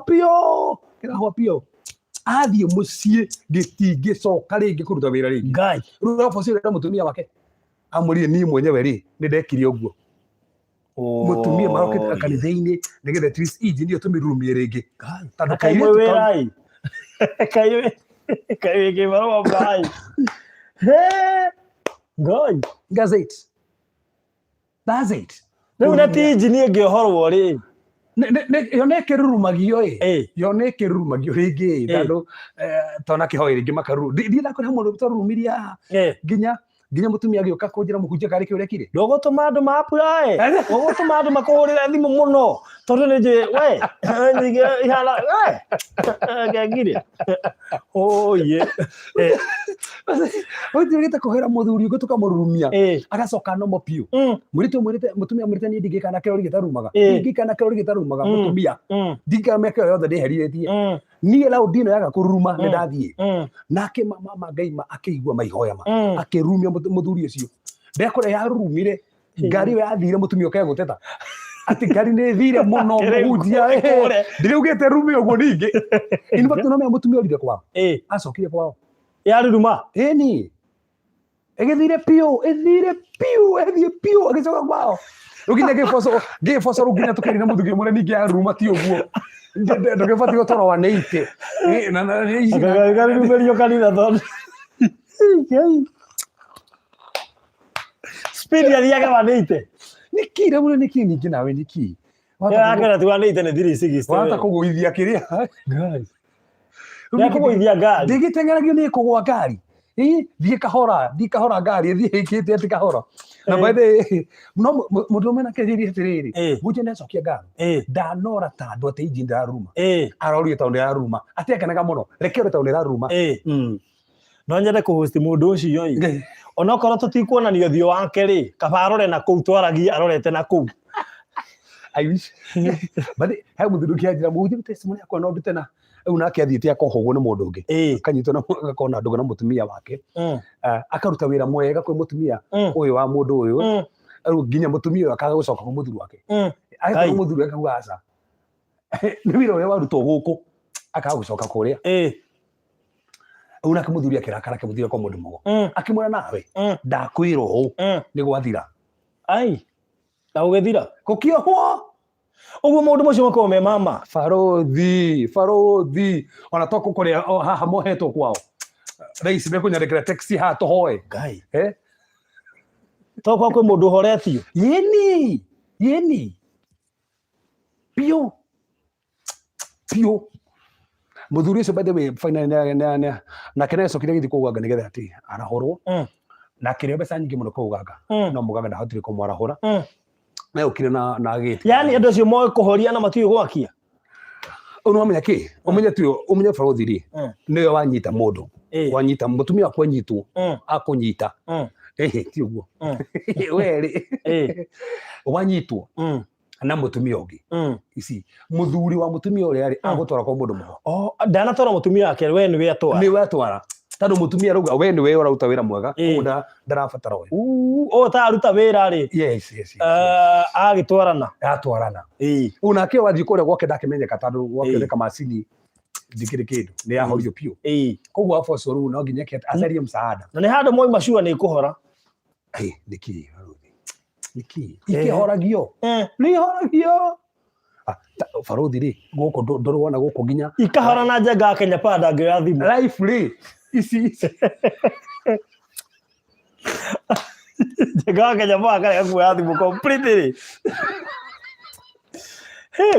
pio athie mucie gitingicoka ringi kuruta wira ringi Ngai riu rabocio rira mutumia wake amurire ni mwenyewe ri ni ndekire uguo mutumia marokete kanitha-ini nigetha at least iji ndio tumirumie ringi tondu kaire wirai kaire ke marwa bai Ngai gazette that's it riu na tiji ni ngihorwo ri yone kirurumagio yone kirurumagio ringi tondu tona kihoi ringi makaru ndina kuri mundu twarumiria nginya mutumia agioka kunjira muhunjia kari ki uria kire ndogotuma andu mapurae ndogotuma andu makuhurira thimu muno tondu ni je we nige ihala ngagire oye oye kuhera muthuri ugo tukamurumia agacoka no mopio mwirite mutumia mwirite ni ndigikana kirori gitarumaga ndigikana kirori gitarumaga mutumia ndigikana meke yothe ndiheriretie nie laudino yaga kuruma ni ndathie nake mama Ngai akiigua maihoya akirumia muthuri ucio ndekore yarumire ngari we athire mutumia ukae guteta ati ngari ni thire muno muhunjia ndiriugite rumi uguo ningi in fact no me mutumia orire kwao acokire kwao yaruruma ni egithire pio agicoka kwao ruginya gifoso ruginya tukirina muthugi mure ningi yaruma ti uguo ndogefati gotoro wa neite na ici ngari rumerio kanitha thon speed ya yaga wanite niki ramune niki ningi nawe niki yakana tu wanite ne 360 wata kuguithia kiria guys ya kuguithia gari ndigitengeragio ni kugwa gari thie kahora gari thie ikite ati kahora na by the no mundu mena kethiri atiriri buje na cokia gari ndanora ta andu ati inji ndaruma arorie ta ndia ruma ati akanaga muno rekero ta ndia ruma no nyende kuhost mundu ucio oi ona korwo tutikuonanio thio wake ri kabarore na kuu twaragia arorete na kuu I wish but ha muthuru kiajira muthuru testimony yakwa no ndute na unake athiite akohogwo ni mundu ungi kanyitwo na akona ndugu na mutumia wake akaruta wira mwega kwi mutumia uyu wa mundu uyu nginya mutumia uyu akaga gucoka ku muthuru wake akaga muthuru wake kugaca ni wira uria warutwo guku akaga gucoka kuria una kamuthuri akirakara kamuthira kwa mundu mugo akimura nawe ndakwiro ni gwathira ai na ugethira gukiohwo uguo mundu mucio makome mama Baruthi ona toko kuria haha mohetwo kwao raisi be kunyarekera taxi ha to hoe Ngai toko kwa mundu horetio yeni pio muthuri ucio by the way final na kena cokire githi kuganga nigetha ati arahorwo na kirio mbeca nyingi muno kuganga no muganga ndahotire kumwarahura na ukire na giti yani andu acio moe kuhoria na matiyo gwakia unamenya ki umenya tu umenya Baruthi ri niwe wanyita mundu wanyita mutumia wakwa nyitwo akunyita ti uguo weri wanyitwo na mutumia ungi ici muthuri wa mutumia uri ari agutwara kwa mundu muho ndanatwara mutumia wake we niwe atwara niwe atwara tando mutumia ruga we niwe uraruta wira mwega kuda ndarabatara we ta aruta wira ri yes agitwarana unake wathi kuria gwake ndakimenyeka tando gwake ka macini dikire kindu ni yahorio pio koguo afoso ru no nginya ke acarie msaada na ni handu moi mashua ni kuhora niki ikihoragio ni horagio Baruthi ri guko ndorwana guko nginya ikahora na njenga Kenya pada ngira thimu life ri isi njenga Kenya pada ngira thimu completely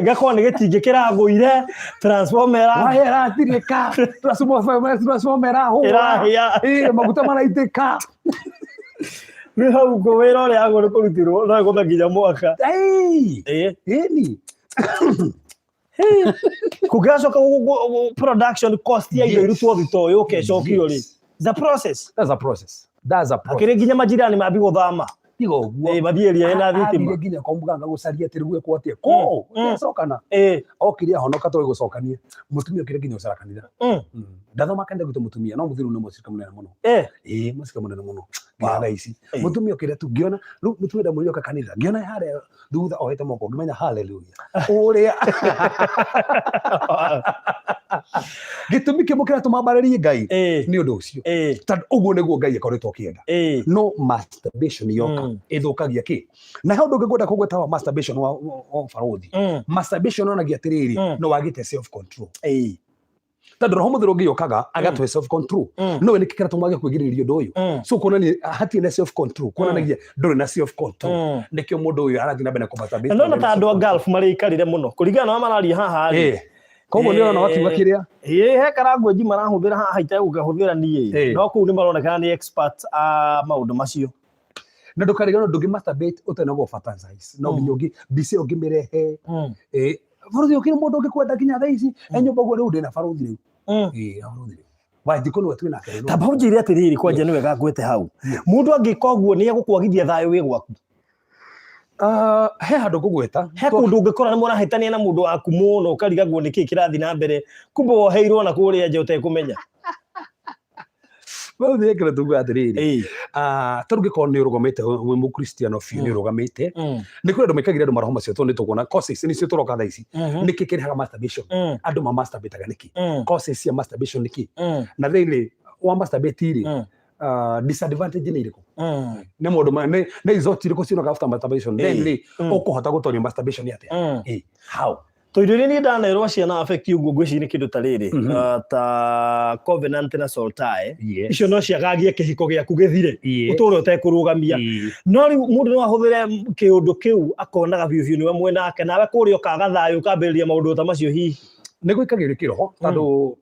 gakwa ni gitingi kiraguire transformer wahera tirika transformer ho maguta maraiteka ni hau go wira uri agore kurutirwo no gutha nginya mwaka ni kugacoka production cost ya indo irutwo thitoyo ukecokio ri that's a process akiri nginya majirani mabi guthama tigo guo mathieria ena thitima nginya kwa muganga gucaria ati rugwe kwa atia ko gacokana okiria honoka to gucokania mutumia okire nginya ucara kanitha ndathoma kende gutu mutumia no muthiru no musika munene muno musika munene muno ngira ici mutumia okire tu ngiona mutumia da mulioka kanitha ngiona hare thutha ohete moko ngimenya hallelujah uria gitumi kimukira tumambaririe Ngai ni undu ucio tando uguo niguo Ngai akoretwo kienda no masturbation yoka ithukagia ki na he undu ngigwenda kugweta wa masturbation wa Baruthi masturbation onagia atiriri no wagite self control tando roho muthiru ngiokaga agatwe self control no ni kikira tumwage kwigiriria undu uyu so kuna ni hati na self control kuna nagia nduri na self control nikio mundu uyu arathi na bena kumasturbate no ta andu golf mari ikarire muno kurigana na marari haha koguo ni ona wakiuga kiria he karangu nji marahuthira haha itagukahuthira nie no kuu ni maronekana ni expert maundu macio na ndukarigana ndungi masturbate utena go fantasize no nginyogi bise ongimirehe Baruthi ukiri mundu ungikwenda nginya thaa ici enyumba guo riu ndina Baruthi riu Baruthi wathiko no twina kero ta baujire atiriri kwanja niwe gangwete hau mundu angikoguo ni egukwagithia thayo wi gwaku he handu ngugweta he kundu ungikora ni murahitania na mundu waku muno ukarigagwo niki kirathi na mbere kumbe woheirwo na kuria nje utekumenya Baruthi ekira tugu atiriri tarugiko ni urugomete we mu Christian of you ni urugomete ni kuri andu mekagira andu maroho macio ni tukona causes ni cio turoka thaa ici niki kirihaga masturbation andu ma masturbataga niki causes cia masturbation niki na thini wa masturbate ri disadvantage ni iriku ni mundu ni izoti iriku cio after masturbation then ukuhota gutoria masturbation yate how Toirio ni ndanerwo ciana affect uguo ngwiciria kindu ta riri ta covenant na soltae icio no ciagagie kihiko giaku githire uture utekurugamia no mundu no ahuthire kiundu kiu akonaga biu niwe mwena ake nawe kuria ukaga thayo ukambiriria maundu ta macio hihi ni gwikagiria kiroho tando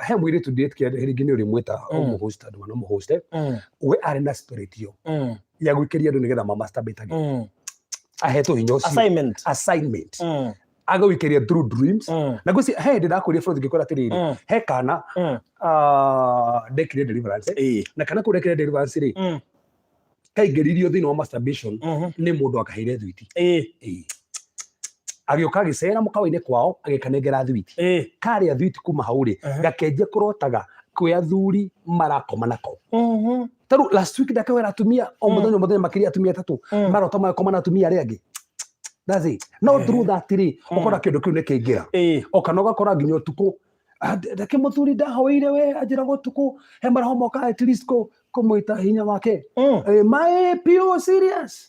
he mwiri tu date kia hiringi ni uri mweta umuhost andu no muhost we are na spirit yo ya gwikeria andu nigetha masturbate aheto hinyo assignment aga wikeria through dreams na gwisi he ndirakuria Baruthi ngikora atiriri he kana dekire deliverance na kana kurekire deliverance ri kaigeririo thini wa masturbation ni mundu akaheire thwiti agioka gicera mukawaine kwao agikanengera thwiti karia thwiti kuma hauri gakenje kurotaga kwe athuri marakoma nako taru last week ndakawera atumia o muthenya makiria atumia tatu marota makoma na atumia aria that's it no through that ri ukora kindu kiu ne kingira okanoga kora nginya tuko ndake muthuri ndahoire we ajira gutuku he maraho moka at least ko kumuita hinya wake my pure serious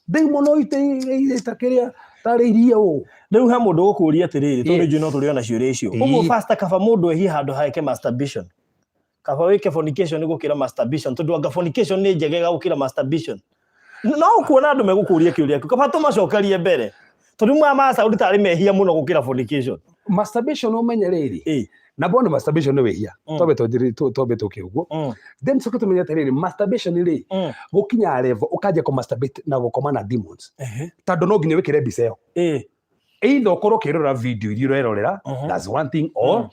demon ite takiria tariria o riu he mundu gukuria atiriri tondu njuno turiona ciuria icio uguo fasta kaba mundu ehi handu haike masturbation kaba wike fornication ni gukira masturbation tondu anga fornication ni njegega gukira masturbation no kuona andu megukuria kiuria kaba tumacokerie mbere tondu mwa masa uri tari mehia muno gukira fornication masturbation umenye riri na bona masturbation we hia tobe tukiguo then soke tumenye riri masturbation ri gukinya level ukaje ko masturbate na gukoma na demons tando no nginya wikire biseo either ukoro kirora video iria urerorera that's one thing or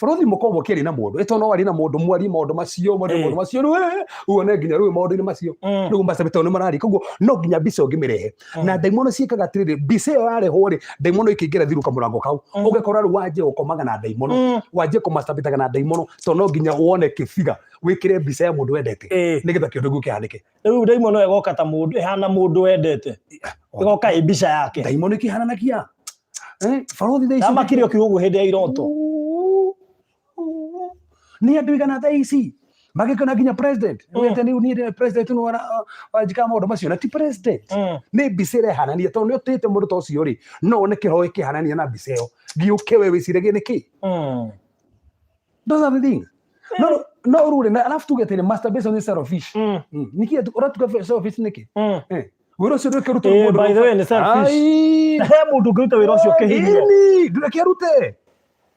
Baruthi mukomo kiri na mundu etono wari na mundu mwari maundu macio uone nginya rũĩ maundu-inĩ macio rĩu masturbate no marari koguo no nginya bice ngimirehe na daimono ciikaga atiriri bice yo yarehwo ri daimono ikiingira thiruka murango kau ugekora rĩu wanje ukomaga na daimono wanje ko masturbate na daimono to no nginya wone kibiga wikire bice ya mundu wendete nigetha kĩndũ gĩu kĩhanĩke rĩu daimono ĩgoka ta mundu ihana mundu wendete ĩgoka ibica yake daimono ikihananakia Baruthi tha makirio kiugu hindi ya iroto ni andu igana tha ici magikona nginya president wete ni president no wajika maundu macio na ti president ni bicere hanania to ni utite mundu to ucio ri no ne kihoe kihanania na biceo giuke we wicirege niki those are the things no rule na alafu tugetene masturbation is selfish niki uratuka selfish niki wiro ucio ndukiruta mundu by the way ni selfish he mundu ngiruta wiro ucio kihirie ni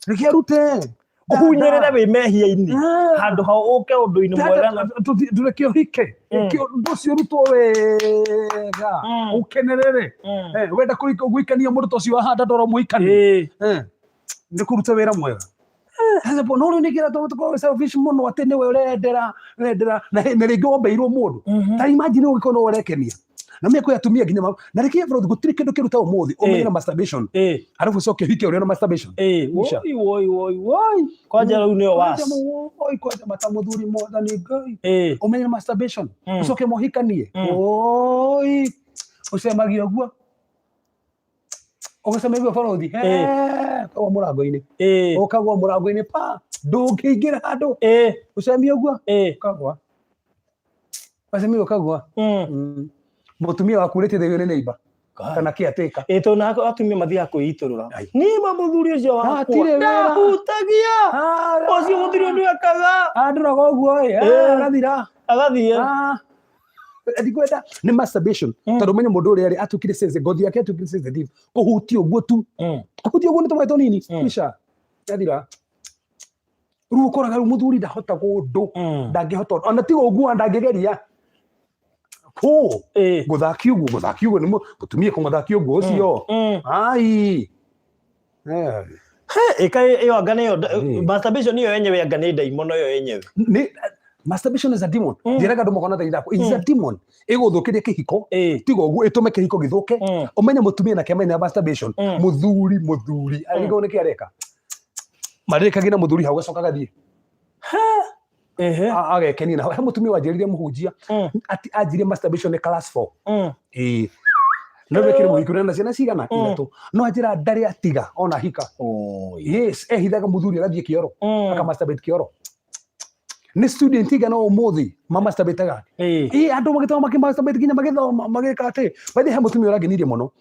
ndukiarute uhunyerere we mehia-ini handu ha uke undu-ini mwega ndureke uhike undu ucio rutwo wega ukenerere wenda gwikania mundu ucio wahanda ndoro muikani ni kuruta wira mwega sasa po no ni kira to selfish muno ati ni we urendera na ringi wombeirwo mundu ta imagine ugikona urekenia na mimi kwa yatumia nginya na reke Baruthi gutiri kindu kiruta umuthi umenye na masturbation arafu soke hike uri na masturbation woi kwaja rau ni was woi kwaja matamuthuri motha ni ngai umenye na masturbation usoke mohikanie woi usemagio guo usemagio Baruthi kwa murango-ini ukagwa murango-ini pa ndungiingira handu usemio guo ukagwa usemio ukagwa mutumia wakurite thegio ni neighbor kana kiateka to na atumia mathia kuiturura ni mamuthuri ucio wakwa atire wira hutagia ucio muthuri ndu akaga anduraga uguo agathie ndikwenda ni masturbation tondu menye mundu uri atukire sense ngothi yake atukire sensitive kuhutia uguo tu kuhutia uguo ni tomato nini kisha yathira ru ukoraga muthuri ndahota gundu ndangihota ona tigo uguo ndangigeria guthaki uguo ni mutumie kumuthaki uguo ucio ai iyo angane yo masturbation iyo yenyewe angane daimono yo yenyewe ni masturbation is a demon ndiraga ndu mukona thaitha is a demon iguthukiria kihiko tigo uguo itume kihiko githuke umenye mutumie na kemenya masturbation muthuri arigo niki areka marikagira muthuri hau gacoka gathie agekenia na he mutumia wanjiririe muhunjia ati anjirie masturbation class 4 no wekire muhikure na ciana cigana ithatu no anjira ndari atiga ona hika yes ehithaga muthuri agathie kioro aka masturbate kioro ni student igana umuthi masturbataga andu magitoma masturbate ginya magithoma magika ati bathi he mutumia uragenirie muno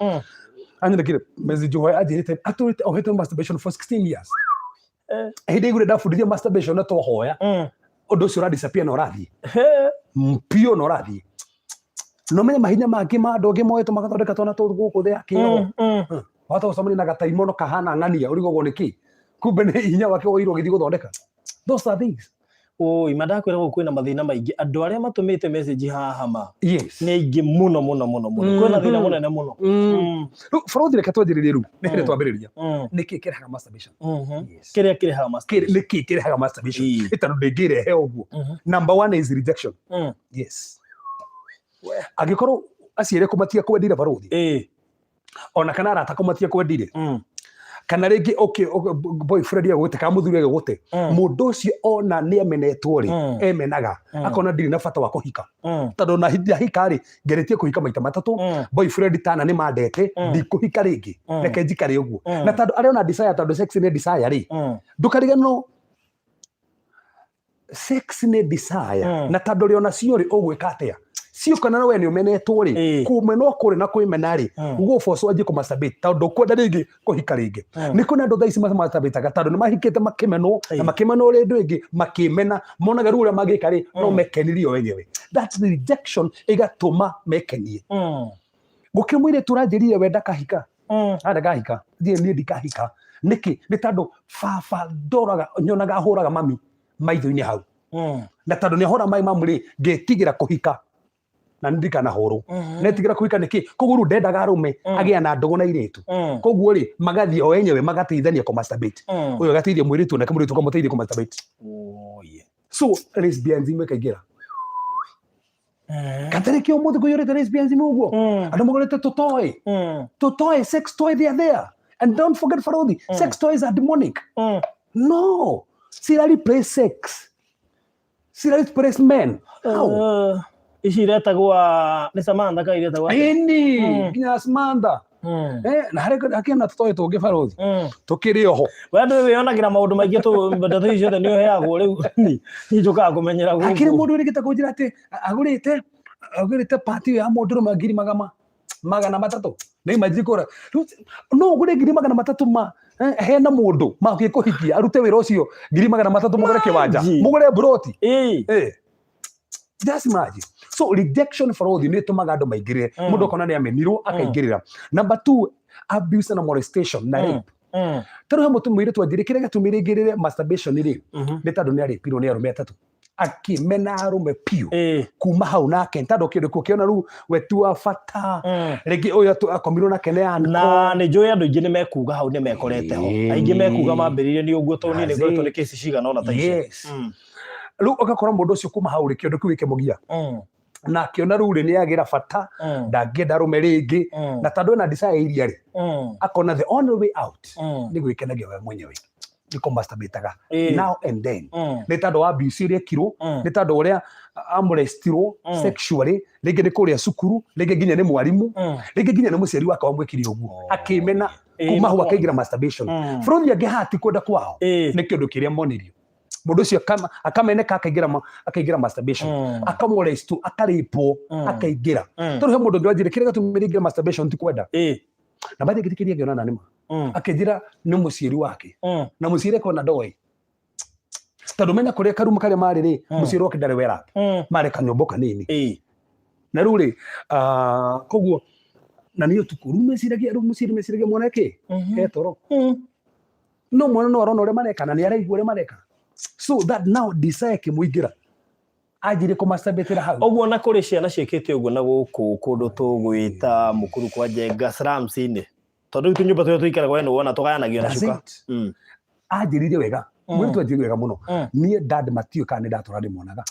anyandikire message hoya ajirite aturite ohete masturbation for 16 years hinde igure ndafundithia masturbation na to hoya undu ucio uradisappear na urathie mpio na urathie no menye mahinya mangi ma andu angi moeto magathondeka twana tu guku thia kioro wata ucamani na gataimono kahana ng'ania urigogwo niki kumbe ni hinya wake woirwo githi guthondeka those are things imadakwira gukwina mathina maingi andu aria matumite message haha ma ni aingi muno kwina thina munene muno Baruthi reke twanjiririe riu nihire twambiriria niki kirehaga masturbation kiria kirehaga masturbation niki kirehaga masturbation itandu ndingirehe uguo number 1 is rejection yes agikorwo aciere kumatia kwendire Baruthi ona kana arata kumatia kwendire kana ringi boyfriend ya gute ka muthuri ya gute mundu ucio ona ni amenetwo ri emenaga akona ndiri na bata wa kuhika tondu na hika ri ngeretie kuhika maita matatu boyfriend tana ni mandete ndikuhika ringi reke njikare uguo na tondu ari ona desire tondu sex ni desire ri ndukarigano sex ni desire na tondu ri ona cio ri ugwika atia sio kana we ni umenetwo ri kumenwo kuri na kwimena ri ugo force aje ku masturbate tondu kwenda ringi kuhika ringi ni kuna ndo thaisi masturbate tondu ni mahikite makimenwo na makimenwo ri ndu ingi makimena monaga rura magika ri no mekenirio wenyewe that rejection igatuma mekenie gukimwire turanjirire wenda kahika ada kahika thie ni ndikahika niki ni tando baba ndoraga nyonaga huraga mami maitho-ini hau na tando ni hora mai mamuri ngetigira kuhika na ndikana horo netigira kuhika niki koguru ndendaga arume agia na ndogo na iritu koguo ri magathie o enyewe magateithania ku masturbate uyo gateithia mwiritu na kamuritu kamuteithia ku masturbate so lesbians imekagira katariki umuthi kuyorete lesbians muguo andu mogorete tutoy sex toy they are there and don't forget Baruthi sex toys are demonic no sirali play sex sirali play men how ishireta gwa ni Samantha ka ireta gwa ini kinya Samantha na hareka akina tutoy tungi Baruthi tukiri oho wendo we yonagira maundu maingi tu ndeto icio ni heagwo riu ni njuka kumenyera guku akiri mundu urigita kunjira ati agurite party ya mundu magiri magana matatu ni majikora no gure ngiri magana matatu ma hena mundu makie kuhikia arute wira ucio ngiri magana matatu mugure kiwanja mugure broti just imagine so rejection for all ni tumaga andu maingirire mundu kona ni amenirwo akaingirira number 2 abuse and molestation na rape tero hemo tumwire twanjire kirega tumirigirire masturbation ri ni tandu ni aripirwo ni arume atatu akimena arume piu kuma hau nake ntando kindu kukiona ru wetu wa fata rigi uyo akomirwo na kene na ni joy andu ingi ni mekuga hau ni mekorete ho aingi mekuga mambiririe ni uguo to ni ngoretwo ni kesi cigana ona ta icio ru ugakora mundu ucio kuma hau ri kindu kiu gikemugia na kiona ru ri ni agira fata ndangenda rume ringi na tandu na desire iria ri akona the only way out ni gwikenagia we mwenyewe ni kumasturbataga now and then ni tandu wa abuse iria kiro ni tandu uria amolestirwo sexually ringi ni kuria cukuru ringi nginya ni mwarimu ringi nginya ni muciari wake wamwikiri uguo akimena kuma hau akaigira masturbation Baruthi angihati kwenda kwao ni kindu kiria monirio mundu ucio akameneka akaigira masturbation akamolest akaripo akaigira turu he mundu ngiwanjire kirega tumirigira masturbation ti kwenda na baadhi gitikiria ngiona nima akejira ni muciari wake na muciari ko na doi tadu menya kuria karuma kare mari ri muciari wake ndare wera mari kanyombo kanini na ruri koguo na niyo tukurume siragia muciari mesiragia mwanake etoro no mwana no arona ure mareka na ni araigua ure mareka so that now desire kimuigira ajire ko masturbate hau oguo na kuri ciana ciekete uguo na guku kundu tugwita mukuru kwa jenga slums-ini tondu tu nyumba tuikara kwa eno wona tugayanagio na shuka ajirire wega mwitu ajirire wega muno nie dad Matthew kana ndatura ndimonaga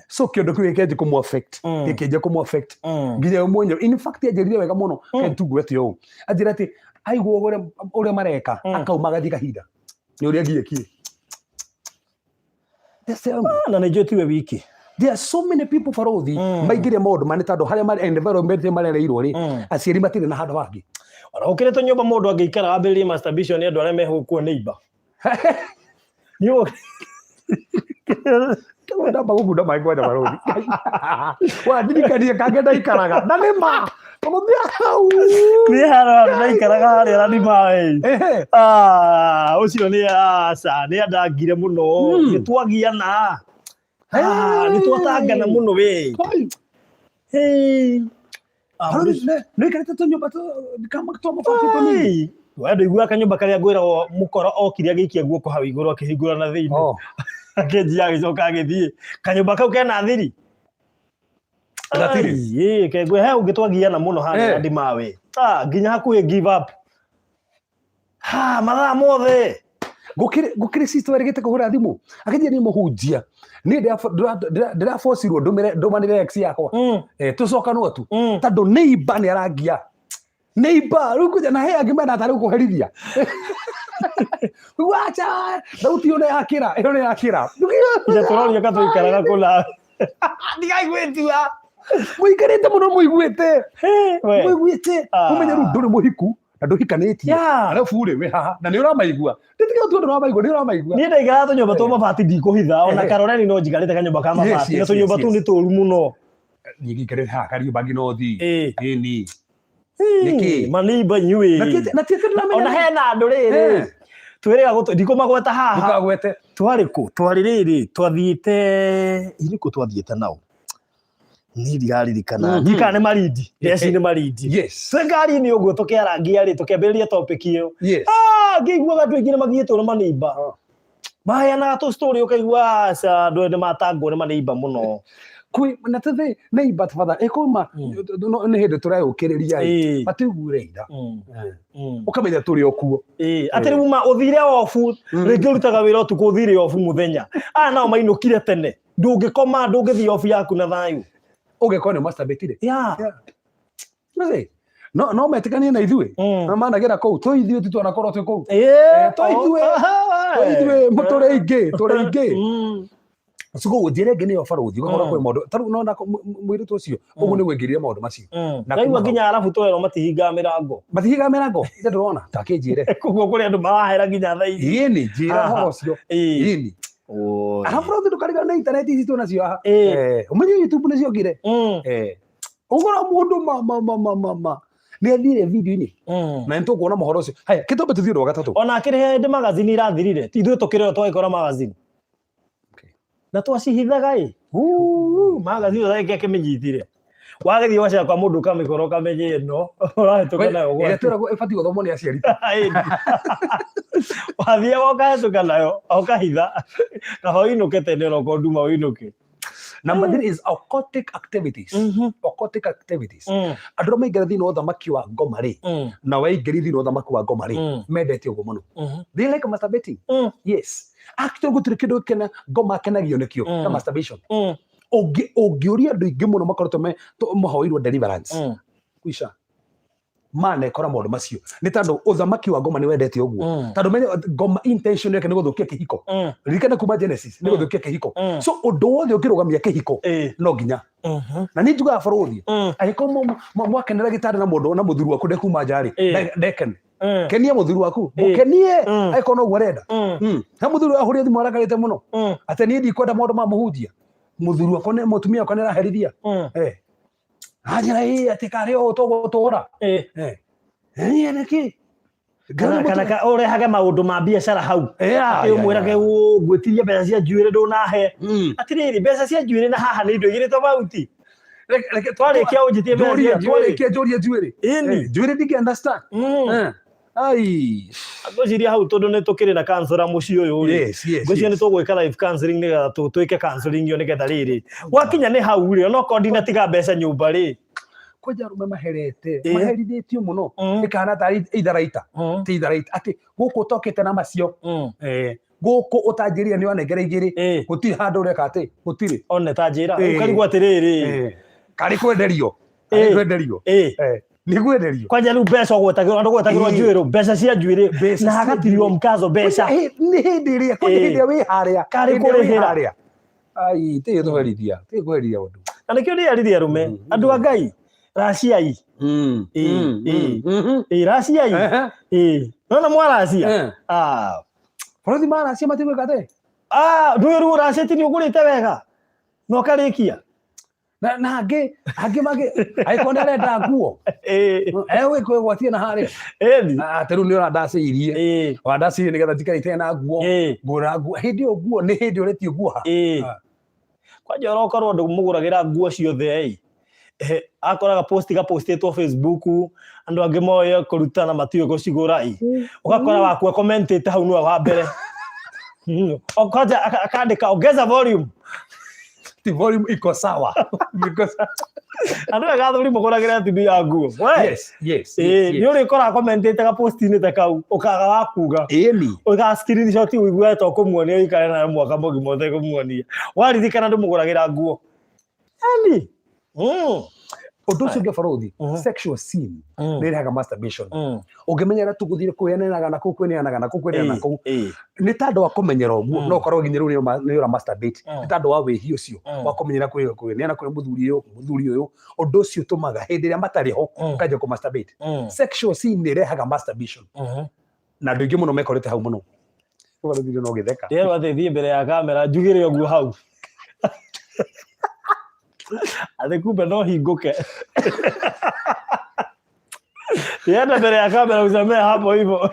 so kindu kiu gikeje kumu affect gikeje kumu affect nginya mwenye in fact ajirire wega muno kentu gwete yo ajira ati aigwo ore mareka akaumaga thikahinda ni uria ngiyekie na nijo tiwe wiki there are so many people Baruthi maigire maundu mane tandu haria mari environment marereirwo ri aciari matire na handu hangi ona ukirete nyumba mundu angiikara ambiririe masturbation ni andu aria meho kwa neighbor yo kama ndamba gukunda maigwa da Baruthi wa thirikari kangenda ikaraga na nima kamubia hau ni hara na ikaraga haria na nima ucio ni asa ni andangire muno gitwagiana ni twatangana muno we no ikarete to nyumba to kama to mafatu to ni wendo igua kanyumba karia gwira mukoro okiria gikia guoko hau iguru akihingura na thiini akenjia gicoka agithie kanyumba kau kena thiri ndatiri kegwe he ungitwagiana muno hana ndimawe nginya hakuhi give up mathaa mothe gukire sister rigite kuhura thimu akajia ni muhunjia ni ndira forcirwo ndumanire ex yakwa tucoka no tu tandu neighbor ni aragia neighbor rukuja na he angimena atari kuherithia wacha dauti yone yakira ira tororia katuikaraga kula ndigaigwetua muikarite muno muiguite umenya ru nduri muhiku na nduhikanitie arafu ri we haha na ni uramaigua nditiga tu uramaigua ni uramaigua ni ndaiga tu nyumba tu mabati ndikuhitha ona karoreni no njigarite kanyumba ka mabati na tu nyumba tu ni toru muno nyigikare ha kari bangi no thi ni niki maniba nyui na tiete ona hena andu riri twirega ndikumagweta haha ndukagwete twari ku twari riri twathiite iriku twathiite nao ni ndigaririkana ndikane maridi yesi ni maridi yes ngari ni uguo tukiarangia ri tukiambiriria topic iyo ngigua gatu ingine magieto na maniba maya na to story ukaigua sa ndwende matango ni maniba muno kwi na tethe neighbor father ekoma no hende turayukiriria batugure ida ukamenya turi okuo atari uma uthire ofu ringi urutaga wira utuku uthire ofu muthenya nao mainukire tene ndungikoma ndungithi ofu yaku na thayu ugekone masturbate no metikanie na ithuĩ na managera kũu tũithuĩ tu twanakorwo twĩ kũu tũithuĩ tũrĩ ingĩ Sugo njĩre nginya Baruthi gũkorwo kwĩ maũndũ tarĩu nona mwĩrĩ ũcio ũguo nĩguo ngĩrĩire maũndũ macio na kaigua nginya arabu twerwo matihingaga mĩrango ĩndĩ ndĩrona ta kĩnjĩre koguo kũrĩ andũ marahera nginya thaa ici ĩni njĩra ũhoro ũcio ĩni arabu Baruthi ndũkariganĩrwo na intaneti ici twĩnacio haha ũmenye YouTube nĩciokire ũgora mũndũ ma nĩ athire video-inĩ na nĩtũkuona mohoro ũcio haya kĩtombe tũthiĩ ũndũ wa gatatũ ona kĩrĩ hĩndĩ magazine irathirire ithuĩ tũkĩrĩ twagĩkora magazine na twacihithaga magazine thake kĩmenyithire wagĩthiĩ waca kwa mũndũ kamĩkoro kamenye no ũrahĩtũka nayo twĩragwo ĩbatiĩ gũthomwo nĩ aciari wathiĩ ũkahĩtũka nayo ũkahitha kaba ũinũke tene na ũkonduma ũinũke. Number 3 is occultic activities. Occultic activities. Andũ maingĩra thĩinĩ wa ũthamaki wa ngoma rĩ na waingĩri thĩinĩ wa ũthamaki wa ngoma rĩ mendete ũguo mũno. They like masturbating. Yes. Actually gũtirĩ kĩndũ kĩna ngoma kenagio nĩkĩo na masturbation. Ũngĩũria andũ aingĩ mũno makoretwo mahoirwo deliverance. Kuisha. Mane kora maũndũ macio nĩ tondũ ũthamaki wa ngoma nĩ wendete ũguo tondũ menye ngoma intention yake nĩ gũthũkia kĩhiko ririkana kuma Genesis nĩ gũthũkia kĩhiko so ũndũ wothe ũngĩrũgamia kĩhiko no nginya na nĩ njugaga Baruthi angĩkorwo mwakenera gĩtanda na mũndũ na mũthuri waku ndekuma nja rĩ ndekene kenia mũthuri waku mũkenie angĩkorwo noguo arenda ha mũthuri ahũrĩa thimũ arakarĩte mũno atĩ niĩ ndikwenda maũndũ ma mũhunjia mũthuri wakwa nĩ mũtumia wakwa nĩ araherithia Hanya ati kare o to tora ni niki kana ore haga maundu ma biashara hau ati umwirage gwitiria mbeca cia njuire ndunahe atiriri mbeca cia njuire na haha ni indo igire tofauti reke twarikia unjitie mbeca cia njuire ini njuire ndingi understand ai agociria hau tondu ni tukiri na counselor muci uyu ngociria ni tugwika live counseling nigetha twike counseling yo nigetha riri wakinya ni hau ri no kondina tiga mbeca nyumba ri koja rume maherithitio muno ikana ta itharaita ti itharaita ati guku tokete na macio guku utanjiria ni wanengere igiri gutiri handu ureka ati gutiri one tanjira ukarigwa atiriri kari kwenderio ni gwenderio kwanja riu mbeca gwetagirwo andu gwetagirwo njuiru mbeca cia njuiri na hagatirio mkazo mbeca ni hindi iria kwa hindi wi haria kari kurihira ai ti tũherithia undu na nikio ni arithia rume andu a Ngai raciai raciai nona mwaracia Baruthi maracia matigwika ate ndwiru raceti ni ugurite wega no karikia na angi mage aikona arenda nguo ewe kwigwatie na haria ateru ni ora ndacĩirie wa ndacĩirie nigetha tikaite na nguo ngura nguo hindi o nguo ni hindi uretio nguo kwanja orokorwo ndu muguragira nguo ciothe akoraga postitwo Facebook andu angi moye kurutana matiyo gucigura ugakora wakwa commentate hau nwa wa mbere okaja akandika ongeza volume the volume iko sawa because andu agathuri muguragira TV ya nguo yes ni uri kora commentate ga post-ini ta kau ukaga wakuga uga screenshot uigwe to kumuonia ikare na mwaka mogimo othe kumuonia warithikana ndu muguragira nguo ani undu ucio Baruthi sexual sin ni rehaga masturbation ungimenyera tuguthire kuheanaga na kukweneanaga na kukweneana kuu ni tando wa kumenyera uguo no korwo nginya riu ni ora masturbate ni tando wa wihi ucio wa kumenyera kuheana kuri muthuri uyu undu ucio tumaga hindi ria matari ho kaje ku masturbate sexual sin ni rehaga masturbation na ndu ingi muno mekorete hau muno Baruthi no githeka rero athithie mbere ya kamera njugire uguo hau ade kumbe no hinguke yenda mbele ya kamera usamea hapo hivyo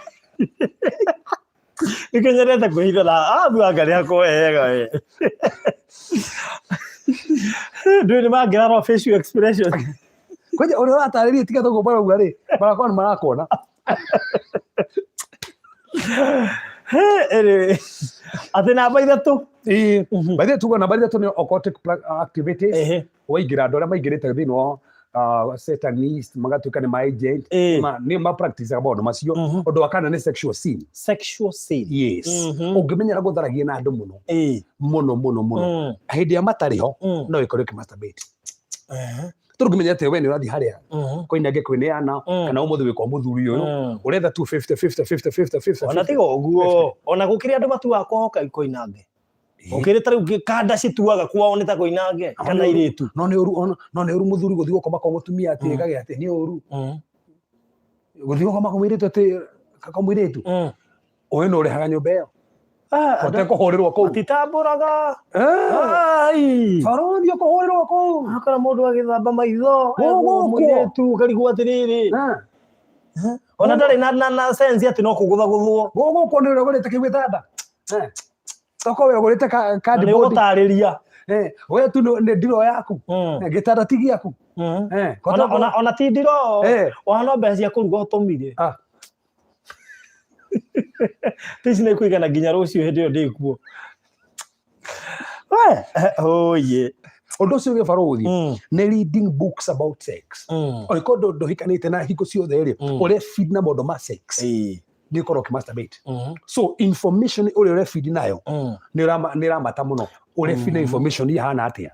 Nikenyerete kuhitha na thanga yako wega we. Ndio magera facial expression. Kwaje uri watarĩrie tiga togo bara ugari barakwa ni marakona. Athina baithatu baithatu gona baithatu ni occultic activities waingira andũ arĩa maingĩrĩte thĩinĩ wa satanist magatuĩka nĩ agent ni ma practice maũndũ macio. Ũndũ wa kana ni sexual sin. Yes. Ũngĩmenyera gũtharagia na andũ mũno hĩndĩ ya matarĩ ho no ĩkorwo masturbate. Tũrũngĩmenya atĩ we nĩ ũrathiĩ harĩa koinange kwĩneana kana ũmũthĩ wĩkwa mũthuri ũyũ ũretha 250 ona tiga ũguo ona gũkĩrĩ andũ matuaga kũhoka koinange ũkĩrĩ ta rĩu kanda cituaga kwao nĩ ta koinange kana irĩtu no nĩ ũru mũthuri gũthiĩ gũkoma kwa mũtumia atĩ gage atĩ nĩ ũru gũthiĩ gũkoma kwa mũirĩtu atĩ kaka mũirĩtu ũyũ nĩ ũrehaga nyũmba ĩyo kũhũrĩrwo kũu atitambũraga Baruthi kũhũrĩrwo kũu akara mũndũ agĩthamba maitho mũirĩtu karigwo atĩrĩrĩ ona ndarĩ na sense atĩ no kũgũthagũthwo gũkũ nĩ ũrĩa ũgũrĩte kĩgwĩtanda toko we ũgũrĩte cardboard nĩ gũtarĩria we tu nĩ ndiro yaku gĩtanda ti gĩaku ona ti ndiro wana mbeca cia kũruga ũtũmire tici nĩ kũigana nginya rũciũ hĩndĩ ĩyo ndĩkuo. Ũndũ ũcio ũgĩ Baruthi nĩ reading books about sex. Oĩkorwo ndũhikanĩte na hingo ciothe rĩ ũrĩa feed na maũndũ ma sex nĩ ũkorwo ũkĩmasturbate. So information ũrĩa ũrĩa feed nayo nĩ ĩramata mũno ũrĩa feed na information ihana atĩa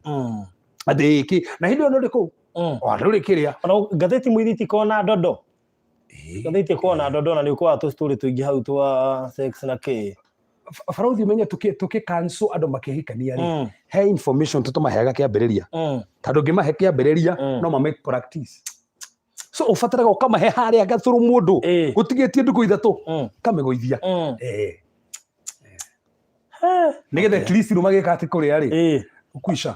atĩ iki na hĩndĩ ĩyo nĩ ũrĩ kũu rĩu kĩrĩa ngathĩti mũiriti kona ndondo ngathĩti kona ndondo na nĩ ũkwaga tũstory tũingĩ hau twa sex na kĩ Baruthi menye tuki cancel andũ makĩhikania rĩ he information tũtũmaheaga kĩambĩrĩria tondũ ngĩmahe kĩambĩrĩria no ma make practice. So ũbataraga ũkamahe harĩa gathũrũ mũndũ gũtigĩtie ndũkũ ithatũ kamĩgũithia nĩgetha at least rumagĩka atĩ kũrĩa rĩ ũkwisha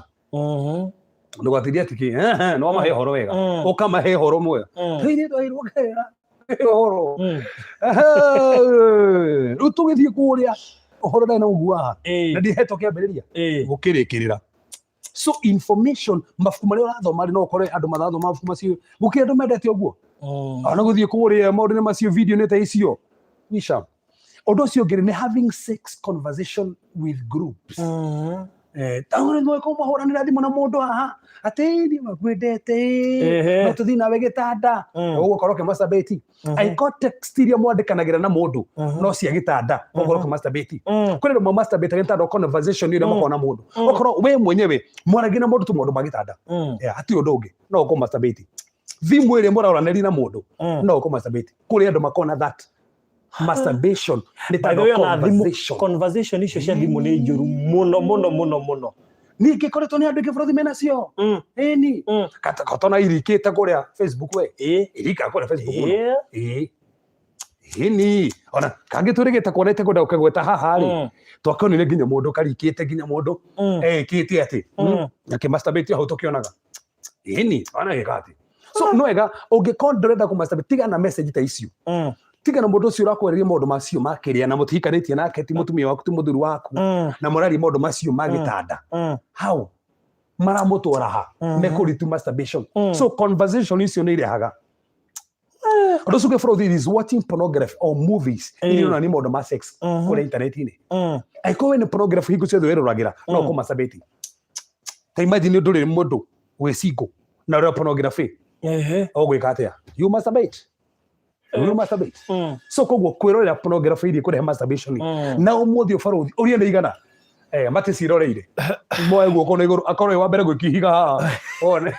ndũgatirie atĩ no mahe horo wega ũkamahe horo mwega thĩinĩ twairwo kera horo rĩu tũgĩthiĩ kũrĩa ũhoro ndĩ na ũguaha na ndihetwo kĩambĩrĩria gũkĩrĩkĩrĩra. So information mabuku marĩa ũrathoma no ũkore andũ marathoma mabuku macio gũkĩrĩ andũ mendete ũguo ona gũthiĩ kũrĩa maũndũ-inĩ macio video nĩ ta icio wisha. Ũndũ ũcio ũngĩ nĩ having sex conversation with groups. Tangore nĩ mwĩkwo mahũranĩra thimũ na mũndũ haha atĩ nĩ makwendete no tũthiĩ nawe gĩtanda ũgũkorwo ũkĩmasturbate. Angĩkorwo text iria mwandĩkanagĩra na mũndũ no cia gĩtanda ũgũkorwo ũkĩmasturbate. Kũrĩ andũ masturbate gĩtanda conversation ĩrĩa makoragwo na mũndũ ũkorwo we mwenyewe mwaragia na mũndũ tu maũndũ ma gĩtanda hatirĩ ũndũ ũngĩ no ũkũmasturbate. Thimũ ĩrĩa mũraranĩria na mũndũ no ũkũmasturbate. Kũrĩ andũ makoragwo na that masturbation nĩ ta conversation icio cia thimũ nĩ njũru mũno. Ningĩ koretwo nĩ andũ aingĩ Baruthi mena cio ĩni katona irikĩte kũrĩa Facebook we irika kũrĩa Facebook ĩni ona kangĩ tũrĩgĩte kuonete kwenda ũkagweta haha rĩ twakĩonire nginya mũndũ karikĩte nginya mũndũ ekĩte atĩ akĩmasturbate hau tũkĩonaga ĩni ona gĩkati. So no wega ũngĩkorwo ndũrenda kũmasturbate tiga na message ta icio tiga na mũndũ ũcio ũrakwarĩria maũndũ macio makĩrĩa na mũtihikanĩtie nake ti mũtumia waku ti mũthuri waku na mũraria maũndũ macio ma gĩtanda hau maramũtwara ha mekũritu masturbation. So conversation icio nĩ irehaga ũndũ ũcio Baruthi is watching pornography or movies iria ona nĩ maũndũ ma sex kũrĩa intaneti-inĩ. Angĩkorwo nĩ pornography hingo ciothe werũragĩra no ũkũmasturbate. Ta imagine ndũrĩ mũndũ wĩ single na ũrĩa pornography ũgwĩka atĩa you masturbate. So koguo kwĩrorera pornography iria kũrehe masturbation na ũmũthĩ Baruthi ũrĩa nĩ igana matĩ ciroreire moe guoko na igũrũ akorwo wa mbere gwĩkihiga haha one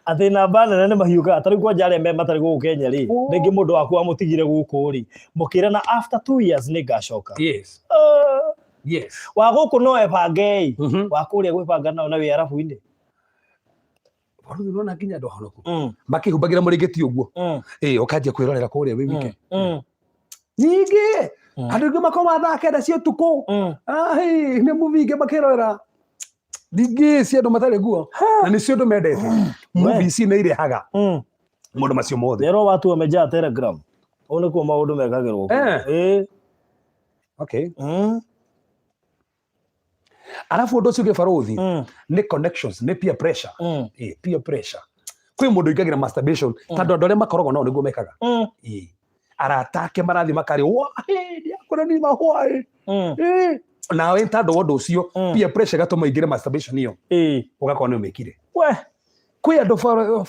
atĩ namba nene nĩ mahiũkaga ta rĩu kwanja arĩa me matarĩ gũkũ Kenya rĩ rĩngĩ mũndũ waku amũtigire gũkũ rĩ mũkĩra na after 2 years nĩ ngacoka. Yes wa gũkũ no ebange wa kũrĩa gwĩbanga nao na wĩ arabu-inĩ Baruthi nona nginya andũ ahonoku makĩhumbagĩra mũrĩngĩti ũguo ũkanjia kwĩrorera kũrĩa wĩ wike. Ningĩ andũ aingĩ makoragwo thaa kenda cia ũtukũ nĩ movie ingĩ makĩrorera ningĩ cia andũ matarĩ nguo na nĩcio andũ mendete movie ici nĩ irehaga maũndũ macio mothe. Rero watu wamejaa Telegram Ona kwa maundu mekagirwo. Okay. Alafu undu ucio Baruthi ni connections, ni peer pressure. Peer pressure. Kwi mundu ikagira masturbation tondu andu aria makoragwo nao niguo mekaga. Aratake marathi makari ndiakora ni mahwa nawe tondu wa undu ucio peer pressure gatuma ingire masturbation iyo ugakorwo ni umekire. Kwi andu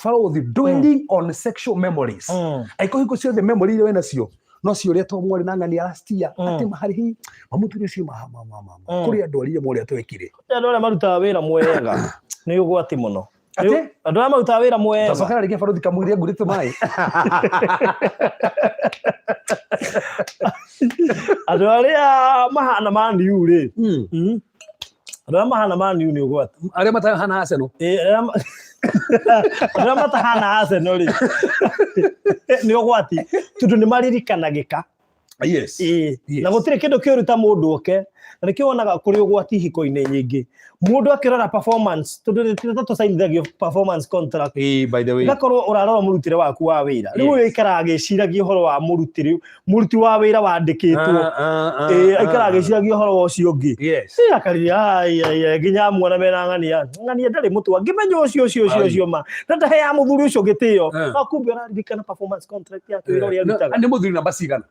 Baruthi dwelling on sexual memories. Aiko hingo ciothe memory ile wena cio no cio ria to mwari na ngani arastia ati mahari mamutire cio kuri andu ari mwari atwekire andu aria marutaga wira mwega ni ugwati muno ati andu aria marutaga wira mwega tacokera rigi Baruthi Kamwiri ngurite mai andu aria mahana maniu ri andu aria mahana maniu ni ugwati aria matahana Arsenal aria matahana Arsenal ri ni ugwati tundu ni maririkanagika. Yes. Na gutire kindu kiuruta mundu oke na nikio wonaga kuri ugwati hiko-ini nyingi mundu akirora performance tundu tusainithagio performance contract. By the way gakorwo urarora murutire waku wa wira riu ikara agiciragia horo wa muruti wa wira wandikitwo ikara agiciragia horo ucio ungi akariria nginya muona mena ng'ania ndari mutu angimenya ucio ma ndahe ya muthuri ucio gitio akumbe ararikana performance contract yake wira uria arutaga ni muthuri namba cigana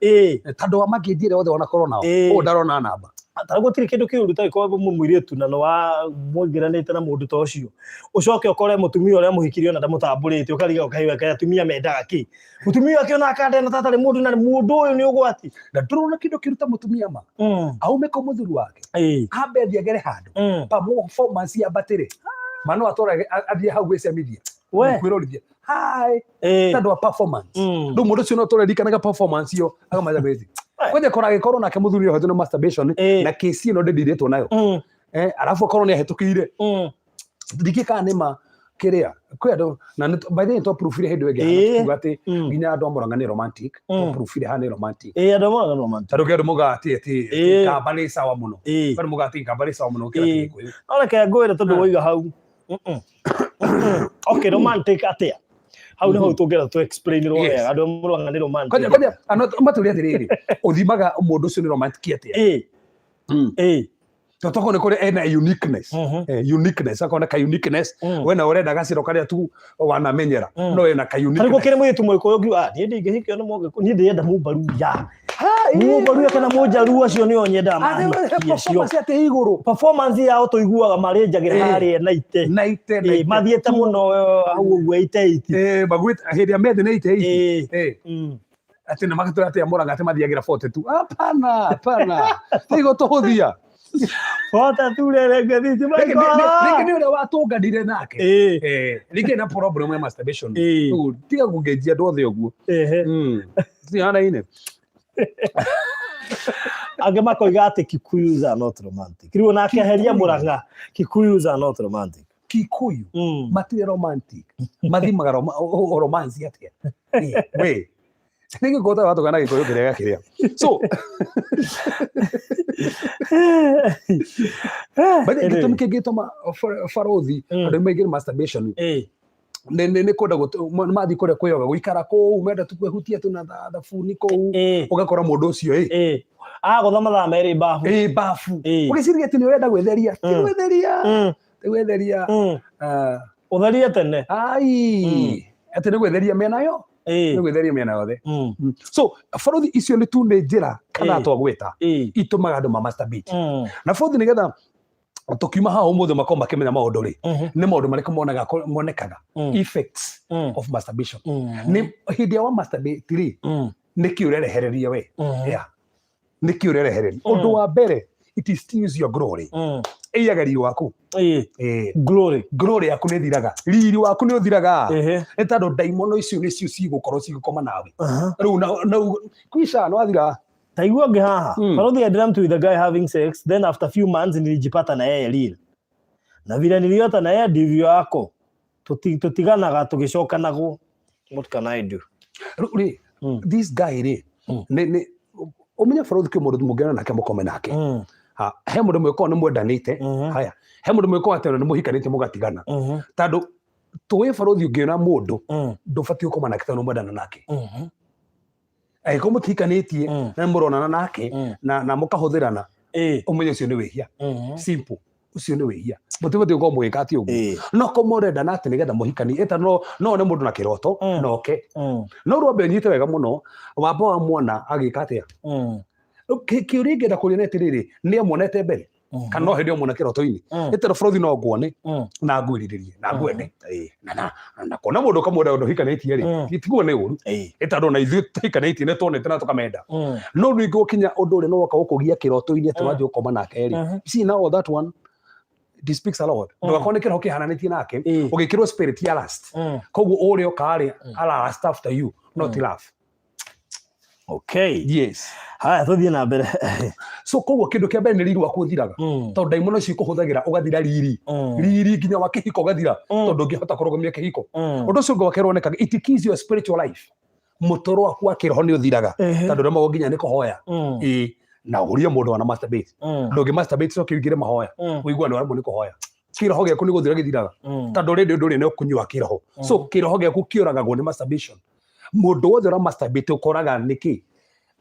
tondu wa makiendire othe ona korwo nao ndarona namba taragutire kindu kiuruta iko mumwiritu na no wa mwigiranite na mundu to ucio ucoke ukore mutumia uria muhikirio na ndamutamburite ukariga ukaiwa kaya tumia mendaga ki mutumia akiona akande na tatari mundu na mundu uyu ni ugwati na ndurona kindu kiruta mutumia ma aume ko muthuri wake ambe thiagere handu performance ya battery mano atora athie hau gwicemithia kwirorithia tondu wa performance ndu mundu ucio no turerikanaga performance iyo agamaja bezi kwende kora gikorwo nake muthuri yo no masturbation na kesi no ndiretwo nayo alafu korwo ni ahetukire ndikika nima kiria kwendo na by the way to proof ile hendo ege kuga ati nginya andu amuranga ni romantic to proof ile hani romantic andu amuranga romantic taro kendo muga ati kambali sawa muno pero muga ati kambali sawa muno kira kiko ona ke ngoira tondu woiga hau okay romantic atia hau niho tungera to explain ro wega andu amuranga ni romantic kwanja maturi atiriri uthimaga mundu ucio ni romantic atia totoko ne kore ena uniqueness uniqueness akona ka uniqueness wena urenda gaciro karia tu wanamenyera no ena ka uniqueness ariko kire mwitu mwiko yogi ni ndingihikio no moge ni ndiyenda mubaru ya mubaru kana mojaru acio ni onyenda mani performance ate iguru performance yao to iguaga marenjagira hari naite mathiete muno hau ugu 88 bagwit hedi amede 88 ati na makatura ati amuraga ati mathiagira 42 hapana tigo tohuthia Fota tule ngethiti Riki ni ule watunganire nake riki na problem ya masturbation tiga kugejia ndothe uguo ti ana ine age makoiga ati Kikuyus are not romantic riu nake heria muranga Kikuyus are not romantic Kikuyu matire romantic mathimaga romance atia we nige kota watu kana gikoyo kiria so bade gitumi kigitoma Baruthi andu maigire masturbation ne koda mathi kuria kuyoga guikara ku menda tukwehutia tu na thabuni ku ugakora mundu ucio gothoma thaa meri bafu ugiciria ati ni wenda gwetheria utheria tene ati ni gwetheria mena yo ni gwetheria mena yothe so Baruthi icio ni tu ni njira kana twagwita itumaga andu masturbate na Baruthi nigetha tukiuma haha umuthe makomba kimenya maundu ri ni maundu mariko monekaga effects of masturbation ni hindi wa masturbate ri ni kiurerehereria we ni kiurerehereria undu wa mbere it steals your glory iyaga riri waku glory yaku ni thiraga riri waku ni uthiraga ni tondu daimono icio nicio cigukorwo cigukoma nawe riu na kwisha no athira taigua nge haha Baruthi I dreamt with the guy having sex then after few months nilijipata na yeye real na vile niliota na yeye ndivyo yako tutiganaga tugicokanago what can I do this guy ri ne umenya Baruthi ke mundu mugena nake mukome nake he mundu mweko ni mwendanite haya he mundu mweko atero ni muhikanite mugatigana tondu tuwe Baruthi ungiona mundu ndubati ukoma nake tondu mwendana nake ko mutikanĩtie na mũronana nake na mũkahũthĩrana ũmenye ũcio nĩ wĩhia simple ucio nĩ wĩhia mũtibatiĩ gũkorwo mũgĩka atĩ ũguo no ko mũrendana atĩ nĩgetha mũhikanie eta no one mũndũ na kĩroto noke no rwambe nyite wega mũno wamba wa mwana agĩka atĩa kĩũria ingĩenda kũria nĩ atĩrĩrĩ nĩ amuonete mbere kana no hĩndĩ amwona kĩroto-inĩ ĩtero bũrũthi no nguone na ngwĩrirĩrie na ngwende na kona mũndũ kamwenda ũndũ hikanĩtie rĩ tiguo nĩ ũru ĩtandũ na ithuĩ hikanĩtie nĩ tuonete na tũkamenda no ningĩ gũkinya ũndũ ũrĩa no woka gũkũgia kĩroto-inĩ atĩ wanjie gũkoma nake rĩ see now that one it speaks a lot ndũgakorwo nĩ kĩroho kĩhananĩtie nake ũgĩkĩrwo spirit ya last koguo ũrĩa ũkarĩ ala last after you not love. Okay. Yes. Haya tuthie na mbere. So koguo kindu kia mbere ni riri waku uthiraga. Tondu daimono ici kuhuthagira ugathira riri. Riri nginya wa kihiko ugathira tondu ngihota kurugumia kihiko. Undu ucio ngwakerwo nekaga it kills your spiritual life. Mutoro waku wa kiroho ni uthiraga. Tondu rema nginya ni kuhoya. Na urie mundu wana masturbate. Ndugi masturbate so kiugire mahoya. Uigua ni waramu ni kuhoya. Kiroho giaku ni guthira githiraga. Tondu rindi nduri ni ukunyua kiroho. So kiroho giaku kioragagwo ni masturbation. Mundu wothe ura masturbate ukoraga niki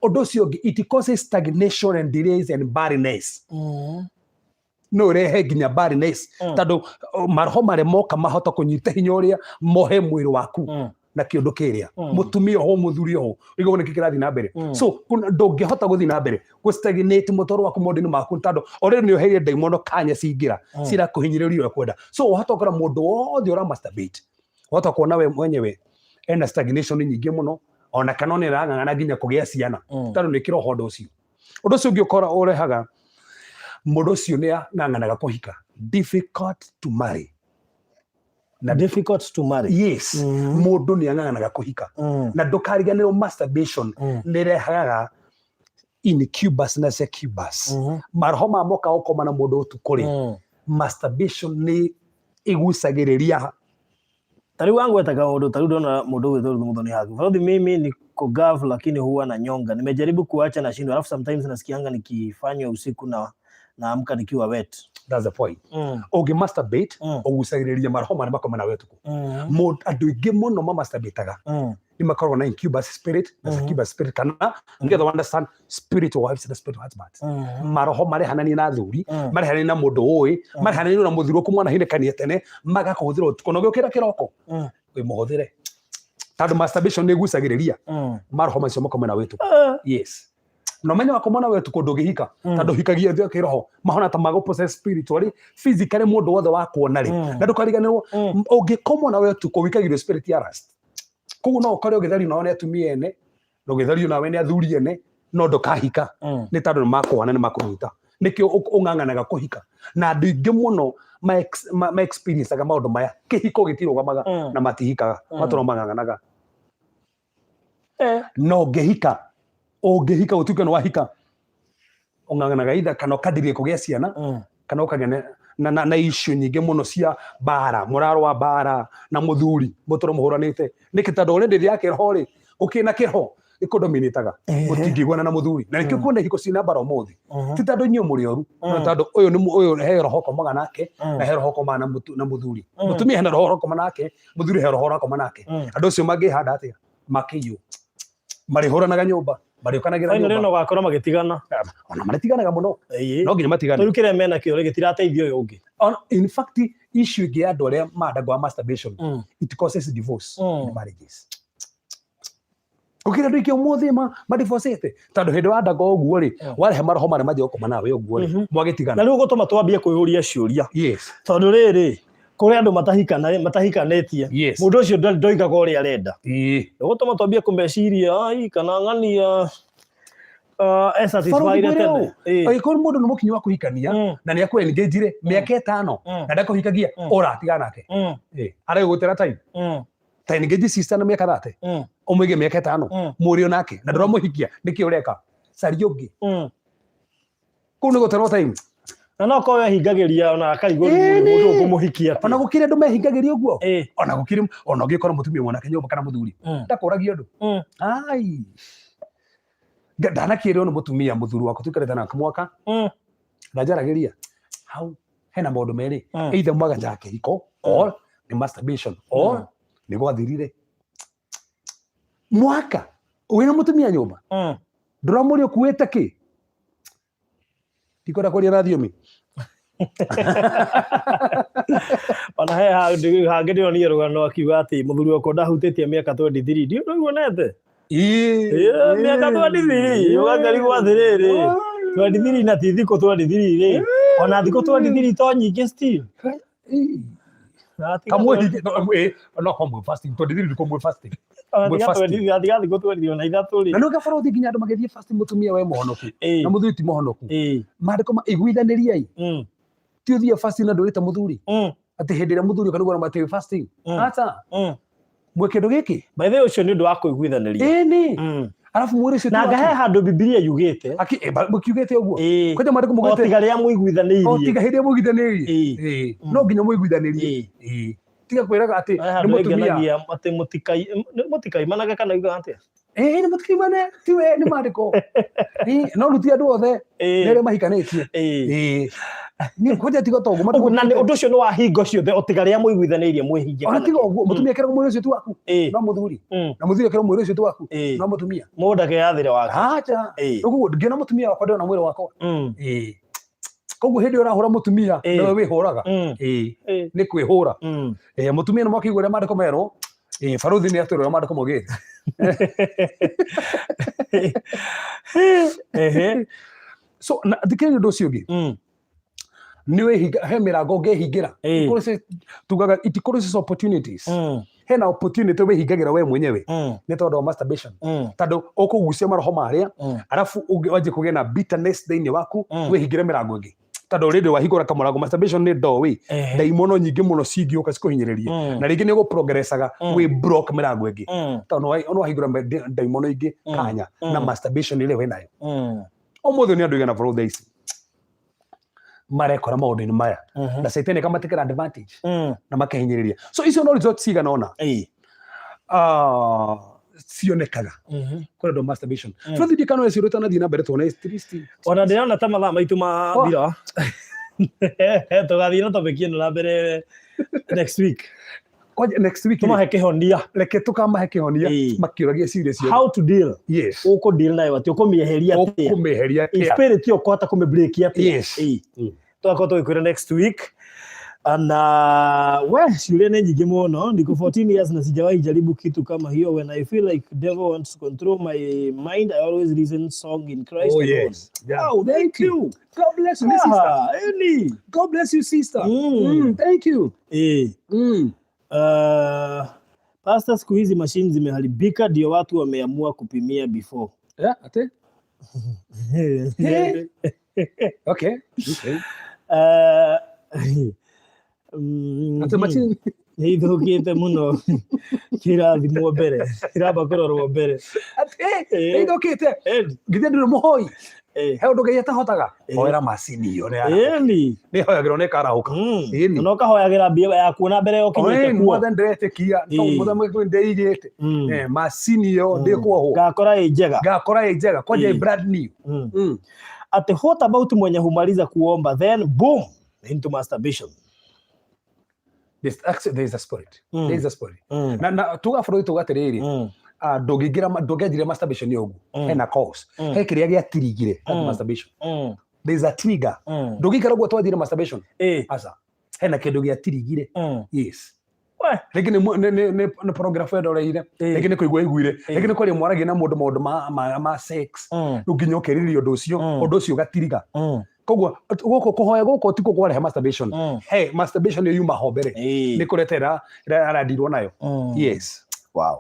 undu ucio it causes stagnation and delays and barrenness no rehe nginya barrenness tondu maroho mare moka mahota kunyita hinya uria mohe mwiri waku na kiundu kiria mutumia ho muthuri ho igo niki kirathi na mbere so ndungihota guthi na mbere ku stagnate mutoro waku mundu ni maku tondu already ni uheire daimono kanya cingira cira kuhinyiririo ya kwenda so uhota gukora mundu wothe ura masturbate uhota kuona we mwenyewe ena stagnation nyingĩ mũno ona kana nĩ rang'ang'ana nginya kũgĩa ciana tondũ nĩ kĩroho ũndũ ũcio ũngĩ ũkora ũrehaga mũndũ ũcio nĩ ng'ang'anaga kũhika difficult to marry na difficult to marry yes mũndũ nĩ ng'ang'anaga kũhika na ndũkariganĩrwo masturbation nĩ rehaga incubus na succubus maroho ma moka ũkoma na mũndũ ũtukũ rĩ masturbation nĩ igucagĩrĩria Tari wangu etaka mundu tari ndona mundu gwithuru mutho ni haku. Baruthi mimi niko gavu lakini huwa na nyonga. Nimejaribu kuacha na shindo. Alafu sometimes nasikianga nikifanywa usiku na amka nikiwa wet. That's the point. Ogi masturbate ogusagiriria maroho mane makoma na wetuko. Mo andu ingi muno ma masturbataga. Ni makorwo na incubus spirit, na succubus spirit kana ngetho understand spiritual wives and spiritual husbands. Maroho mare hanani na thuri, mare hanani na mundu uyi, mare hanani na muthiro ku mwana hinekania tene, magakuhuthira utuko no gukira kiroko. We muhuthire. Tondu masturbation ni gusagiriria. Maroho macio makoma na wetuko. Yes. No menya wakomona wetuko ndugihika tondu hikagia thio kiroho mahona ta mago possess spiritually physically mundu wothe wa kuona ri na ndukariganirwo ungikomwo na wetuko wikagirwo spirit ya rust kugu no ukore ugithari no ne atumia ene no githari nawe ne athuri ene no ndukahika ni tondu makwana ni makunyita nikio ung'ang'anaga kuhika na andu ingi muno ma experience aga maundu maya kihiko gitirugamaga na matihikaga matoro mang'ang'anaga no ngihika ũngĩhika ũtuĩke nĩ wahika ũng'ang'anaga either kana ũkadirie kũgĩa ciana kana ũkagĩa na issue nyingĩ mũno cia bara mũrarwa bara na mũthuri mũtũro mũhũranĩte nĩkĩ tondũ already rĩa kĩroho rĩ ũkĩna kĩroho ĩkũdominataga ũtingĩiguana na mũthuri na nĩkĩo kuona ihiko cina bara ũmũthĩ ti tondũ inyuĩ mũrĩ oru no tondũ ũyũ he roho komaga nake na he roho komaga na mũthuri mũtumia hena roho koma nake mũthuri he roho koma nake andũ acio mangĩhanda atĩa makĩiywo marĩhũranaga nyũmba mariũkanagira nyũmba no gakorwo magitigana ona maritiganaga muno no nginya matigane tũrũ kĩrĩa mena kĩo gĩtirateithio ũyũ ũngĩ in fact issue ĩngĩ ya andũ arĩa mandagwa masturbation it causes divorce in marriages ukira ndikio mũthĩ ma divorcete tondũ hĩndĩ wa ndaga ũguo rĩ warehe maroho marĩa mathiĩ gũkoma nawe ũguo rĩ mwagitigana na rĩu gũtũma twambie kwĩyũria ciũria yes tondũ rĩrĩ kuri andu matahikanĩtie mundu ucio ndoigaga ũrĩa arenda gũtũma twambie kũmeciria ai kana ng'ania satisfied tene agĩkorwo mũndũ nĩ mũkinyi wa kũhikania na nĩ akũ engage mĩaka 5 na ndakũhikagia ũratigana nake aragũtera time ta engage sister na mĩaka 30 ũmũige mĩaka 5 mũriũ nake na ndũramũhikia nĩkĩ ũreka caria ũngĩ kũu nĩ gũterwo time na no ko hingagĩria ona akaigua mũndũ ũkũmũhikia ona gũkire andũ mehingagĩria ũguo ona gũkire ona ũngĩkora mũtumia mwanake nyũmba kana mũthuri ndakũragia andũ ai ndanakĩrĩo nĩ mũtumia mũthuri wako tũikarĩte nake mwaka na njaragĩria hau hena maũndũ merĩ either mwaganja kĩhiko or nĩ masturbation or nĩ gwathirire mwaka wina mutumia nyumba nduramuri ukuite ki tikora kwaria rathiomi ona he hangi ndio ni rugano akiuga ati muthuri wako ndahutĩtie mĩaka 23 ndio nĩwonete mĩaka 23 ũgakarigwo atĩrĩrĩ 23 na ti thikũ 23 ona thikũ 23 to nyingĩ still kamwe no komwe fasting 23 komwe fasting atiga thikũ 23 ona ithatũ rĩ na no gabara uthi nginya andu magethie fasting mutumia we mohonoku na muthuri ti mohonoku mandĩko iguithanĩriai ti uthie fasting na ndũrĩte muthuri ati hĩndĩ ĩrĩa muthuri kanugora matĩ fasting acha mwe kĩndũ gĩkĩ by the way ũcio nĩ ũndũ wa kũiguithanĩria ni alafu mwĩrĩ ũcio na ngahe handũ Biblia yugĩte mũkiugĩte ũguo kwanja mandĩko mugĩte tiga rĩa mũiguithanĩirie tiga hĩndĩ mũiguithanĩirie no nginya mũiguithanĩrie tiga kwĩraga ati nĩ mutumia ati mũtikaimanage kana yuga atĩa nĩ mũtikaimane tiwe nĩ mandĩko no ruti andũ othe nĩrĩa mahikanĩtie ni kwanja tiga toguo mandĩko na ũndũ ũcio nĩ wa hingo ciothe ũtiga rĩa mũiguithanĩirie mwĩhinge ona tiga ũguo mũtumia kĩragwo mwĩrĩ ũcio tu waku no mũthuri na mũthuri kĩragwo mwĩrĩ ũcio tu waku no mũtumia mũndũ akeyathĩre wake acha ũguo ngĩona mũtumia wakwa ndona mwĩrĩ wakwa koguo hĩndĩ ũrahũra mũtumia nawe wĩhũraga nĩ kwĩhũra mũtumia nĩ mwakĩigua ũrĩa mandĩko merwo Baruthi nĩ atwĩra ũrĩa mandĩko maugĩte so thikĩrĩria ũndũ ũcio ũngĩ nĩ wĩhinga he mĩrango ũngĩhingĩra tugaga itikurĩces opportunities hena opportunity wĩhingagĩra we mwenyewe nĩ tondũ wa masturbation tondũ ũkũgucia maroho marĩa arafu wanjie kũgĩa na bitterness thĩinĩ waku wĩhingĩre mĩrango ĩngĩ tondũ already wahingũra kamũrango masturbation nĩ doorway ndaimono nyingĩ mũno cingĩũka cikũhinyĩrĩrie na rĩngĩ nĩ ũgũprogressaga wĩ block mĩrango ĩngĩ tondũ nĩ wahingũra ndaimono ingĩ kanya na masturbation ĩrĩa wĩnayo ũmũthĩ nĩ andũ igana bũrũri ici marekora maũndũ-inĩ maya na Satan kamatekera advantage na makehinyĩrĩria so icio no results cigana ona cionekaga kũrĩ andũ masturbation bũrũri ndikano ĩcio rũtanathiĩ na mbere tuona history ona ndĩrona ta mathaa maitũ mathira tũgathiĩ na topic ĩno na mbere next week next week tumahe kĩhonia reke tukamahe kĩhonia makĩũragia ciũria ciothe how to deal yes ũkũ deal nayo atĩ ũkũmĩeheria atĩa ũkũmĩeheria spirit yo kũhota kũmĩ-break atĩa twakorwo tũgĩkwĩra next week na we ciũria nĩ nyingĩ mũno ndiko 14 years na sijawahi jaribu kitu kama hiyo when I feel like devil wants to control my mind I always listen song in Christ yes oh thank you God bless you sister God bless you sister thank you Pastor, siku hizi machines zimeharibika ndio watu wameamua kupimia before. Ate? Okay. Ate machine ithũkĩte mũno kĩrathimwo mbere kiramba kũrorwo mbere ate ithũkĩte ngithe ndĩrĩ mũhoi he ũndũ Ngai atahotaga hoera macini iyo nĩ hoyagĩrwo nĩ karahũka no kahoyagĩra mbia ya kuona mbere yo kinyĩte kuo mothe ndĩretĩkia no mũthamaki ndĩigĩte macini iyo ndĩkwohwo ngakora ĩ njega kwanja brand new ati what about mwenye humaliza kuomba then boom into masturbation there's a spirit na tugabũrũri tugatirĩrĩ ndũngĩanjire masturbation yo ũguo hena cause he kĩrĩa gĩatirigire masturbation there's a trigger ndũngĩikara ũguo twathire masturbation aca hena kĩndũ gĩatirigire yes rĩngĩ nĩ pornography ndoreire rĩngĩ nĩ kũigua iguire rĩngĩ nĩ kwaria mwaragia na mũndũ maũndũ ma sex rĩu nginya ũkĩrĩrĩria ũndũ ũcio ũgatiriga koguo gũkũ kũhoya gũkũ tiko kwarehe masturbation hey masturbation yo yuma ho mbere nĩ kũretera aradirwo nayo yes wow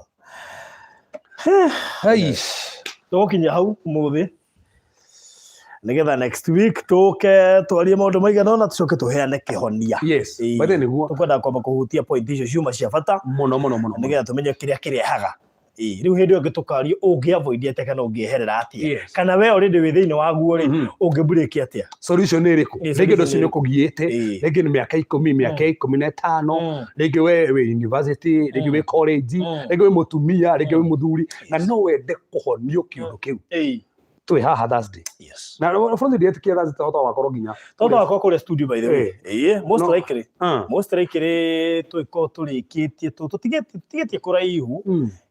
tũgũkinya hau mũthĩ nĩgetha next week tũke twarie maũndũ maigana ũna tũcoke tũheane kĩhonia yes bathe nĩguo tũkwenda kwamba kũhutia point icio ciuma cia bata mũno nĩgetha tũmenye kĩrĩa kĩrehaga rĩu hĩndĩ ĩyo ngĩtũkario ũngĩavoid atĩa kana ũngĩeherera atĩa kana we already wĩ thĩinĩ waguo rĩ ũngĩ-break atĩa solution nĩ ĩrĩkũ rĩngĩ ũndũ ũcio nĩ ũkũgiĩte rĩngĩ nĩ mĩaka 15 rĩngĩ we wĩ university rĩngĩ wĩ college rĩngĩ wĩ mũtumia rĩngĩ wĩ mũthuri na no wende kũhonio kĩũndũ kĩu twĩ haha Thursday na bũrũri ndĩetĩkia Thursday tũhota wakorwo nginya kũrĩa studio by the way most likely twĩko tũrĩkĩtie tũtigetie kũraihu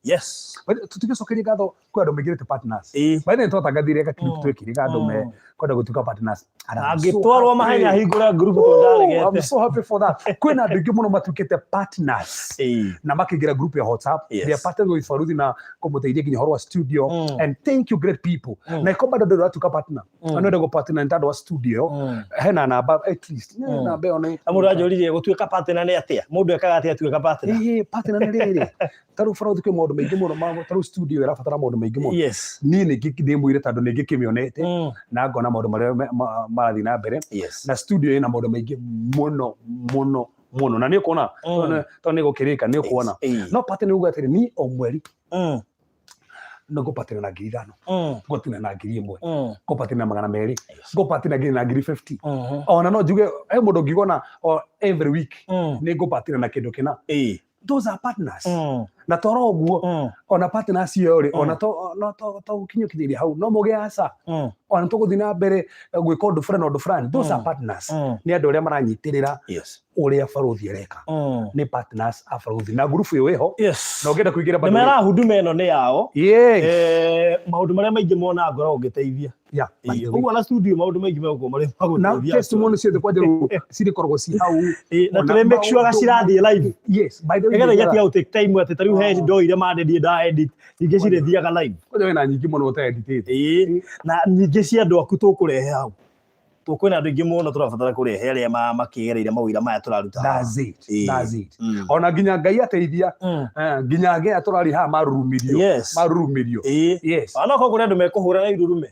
Yes. Tutigecokeria ngatho kwa andu maigirite partners. Baada ya twatangathire ka clip twekire andu me kwenda gutuika partners. Angitwarwo mahenya hingura group tondaregete. I'm so happy for that. Kwina andu ingi muno matukite partners. Na makigira group ya WhatsApp. They are partners with Baruthi na kumuteithia nginya horo wa studio. And thank you great people. Na ikomba ndu atuka partner. Ano ndo partner ntando wa studio. Hena namba at least. Namba one. Amundu ajoririe gutuika partner ni atia. Mundu ekaga atia atuika partner. Partner ni riri. Taru Baruthi kwi maundu maingi muno taru studio irabatara maundu maingi muno. Yes. Ni ndimwire tondu ningi kimionete na ngona maundu maria marathi na mbere. Na studio ina maundu maingi muno na ni kuona to ni gukirika ni kuona no partner uga atiri ni o mweri no go partner na 5,000 go tina na 1,000 go partner na 200 go partner na 50 ona no juge mundu ngigona every week ni go partner na kindu kina those are partners na toro guo ona partners yori ona to kinyukithiria hau no muge asa ona to guthina mbere gwika undu fulani those are partners ni andu aria maranyitirira uria Baruthi areka ni partners a Baruthi na group yo iho na ungenda kuingira bado mera huduma eno ni yao maundu maria maingi mona ngoro ungiteithia uguo na studio maundu maingi mego mari maguteithia na testimony ciothe kwa njeru ciri korgo ci hau na tule make sure ga cirathie live by the way ngetha yati au take time ati tariu he ndo ire mandedie da edit ingi cirethiaga live kwa we na nyingi muno ta edit na nyingi cia andu aku tukurehe hau tukwina andu ingi muno turabatara kurehe aria makigereire mawira maya turaruta that's it ona nginya Ngai ateithia nginya Ngai aturari ha marurumirio ona ko kuri andu mekuhura na irurume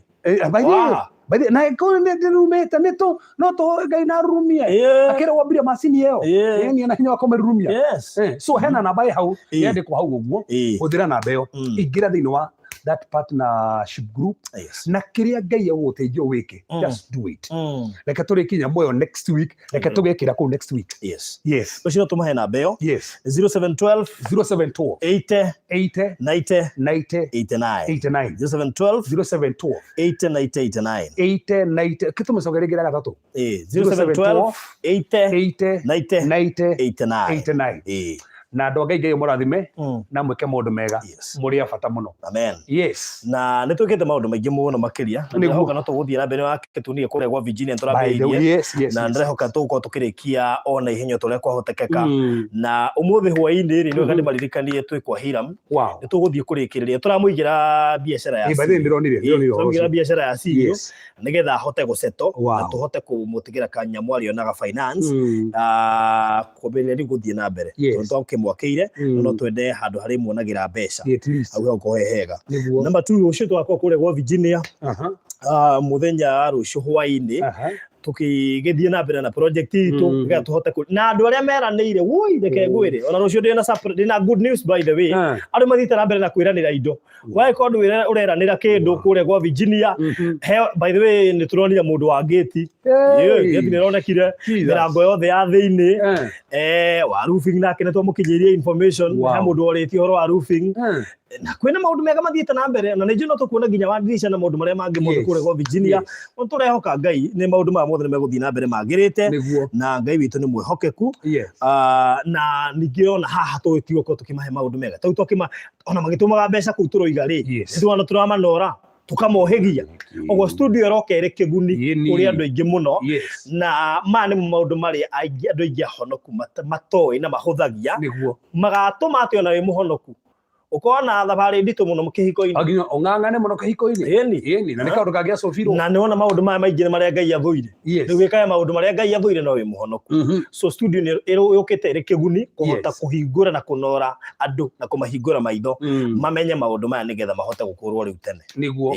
by the na ko ne rumeta neto no to Ngai na rurumia akira wambire macini iyo ni ana hinya wako marurumia so hena na bai hau yende kwa hau uguo uthira na beo ingira thini wa that partnership group na kiria Ngai aguteithio wike just do it like turikinya moyo next week like tugekira ku next week ucio tumahe na beo 0712 80 90 89 0712 80 89 kitumesogeregira gatatu 0712 80 90 89 na ndo Ngai murathime na mweke maundu mega muri abata muno amen na nitwikite maundu maingi muno makiria ndirehoka no tuguthie na mbere wa tunie kuregwa Virginia turabeire na ndirehoka tuko tukirikia ona ihenyo turia kwahotekeka na umuthi hwaini ri no kandi maririkanie twikwa Hiram nituguthie kurikiriria turamuigira biashara ya turamuigira biashara ya CEO nigetha hote guseto na tuhote kumutigira kanyamwari ona ga finance kuberia guthie na mbere mwakeire no twende handu hari muonagira mbeca au hoko hehega number 2 ucio twakwa kuregwa Virginia muthenya rucio hwaini tukigethie na mbere na project itu nginya tuhote na andu aria meranire woi reke ngwire ona rucio ndina good news by the way ari mathite na mbere na kwiranira indo wai kondu ureranira kindu kuregwa Virginia by the way ni turonira mundu wa gate gate ni ronekire mirango yothe ya thiini wa roofing nake ni twamukinyirie information he mundu oriti horo wa roofing na kwina maundu mega mathiite na mbere na nijino tukuona nginya wa dirisha na maundu maria mangi mundu kuregwa Virginia turehoka Ngai ni maundu ma mothe meguthii na mbere magirite na Ngai witu ni mwehokeku na ningiona haha twitio ko tukimahe maundu mega tau tukima ona magitumaga mbeca ku turoiga ri tuona turamanora tukamohegia ogwo studio rokere kiguni kuri andu aingi muno na mane maundu mari andu aingi honoku matoi na mahuthagia magatuma ati ona wi muhonoku ukona thabari ndito muno mukihiko-ini aginya ongangane muno kihiko-ini na nikaundu kagia sofiro na niona maundu maingi maria Ngai athuire riu wikaya maundu maria Ngai athuire no wi muhonoku so studio ni yukite ri kiguni kuhota kuhingura na kunora andu na kumahingura maitho mamenye maundu maya nigetha mahote gukurwo riu tene niguo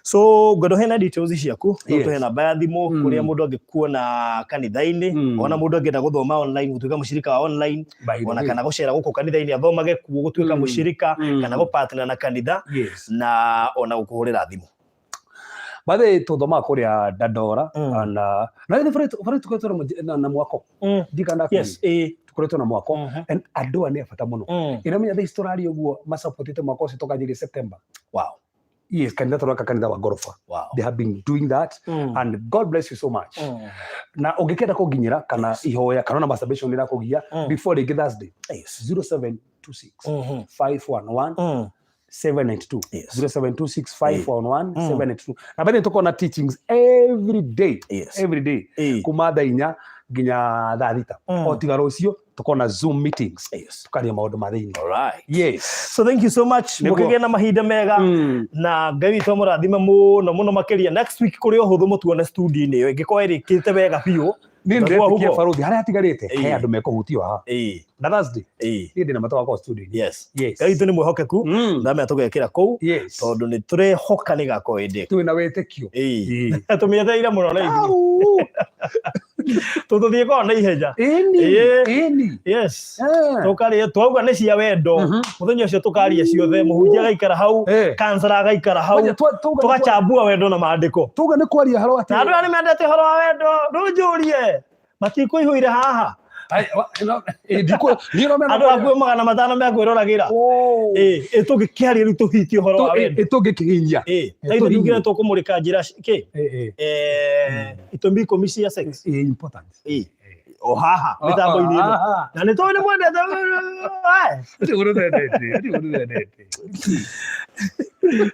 so ngodo hena details ciaku no tuhena baya thimu kuria mundu angikuona kanitha-ini ona mundu angenda guthoma online gutuika mushirika wa online ona kana gucera guku kanitha-ini athomage kuo gutuika mushirika kana go partner na kanitha na ona gukuhurira thimu bathe tuthoma kuria Dandora na ni tukoretwo na mwako ndikanda tukoretwo na mwako and andu ani abata muno iramenya the story uguo masupportite mwako ucio tukanjirie September Yes, kanitha tunaka kanitha wa gorofa. Wow. They have been doing that and God bless you so much. Na ungikenda kuginyira kana ihoya kana masturbation ira kugia before the Thursday. Yes. 0726 511 782. 0726 511 782. Na bado tuko na teachings every day. Every day. Kumatha inya ginya thaa 6. Otigaro cio tuko na Zoom meetings. Tukaria maundu mathini. All right. Yes. So thank you so much. Mukigea na mahinda mega na Ngai witũ mũrathime mũno makiria. Next week kuri ũhũthũ mũtuone studio inĩ ĩyo ĩngĩkorwo ĩrĩkĩte wega biũ. Ni ndĩretikia Baruthi harĩa atigarĩte he andũ mekũhutio haha. Na Thursday. Ni ndĩ na matawa kwa studio. Yes. Ngai witũ nĩ mwĩhokeku na me tũgekĩra kũu tondũ nĩ tũrehoka nĩ gakorwo ĩndĩ. Twĩna wĩtĩkio. Tũmĩetereire mũno na ithuĩ. Tututhiĩ kwa na ihenya. Ĩni. Yes. Tukaria twauga nĩ cia wendo. Mũthenya ũcio tukaria ciothe mũhunjia gaikara hau, kansara gaikara hau. Tugachambua wendo na maandĩko. Tuga nĩ kwaria haro atĩ. Na andũ arĩa mendete horo wa wendo, ndũnjũrie. Matikũihũire haha. Andũ akuo 500 mekwĩroragĩra. Tũngĩkĩaria rĩu tũhitie ũhoro wa wendo. Tũngĩkĩhinyia. Tũngĩkĩra tũkũmũrĩka njĩra kĩ? Itũmi 10 cia sex. Important. O haha mitambo-inĩ ĩno. Na nĩ tũĩ nĩ mwendete.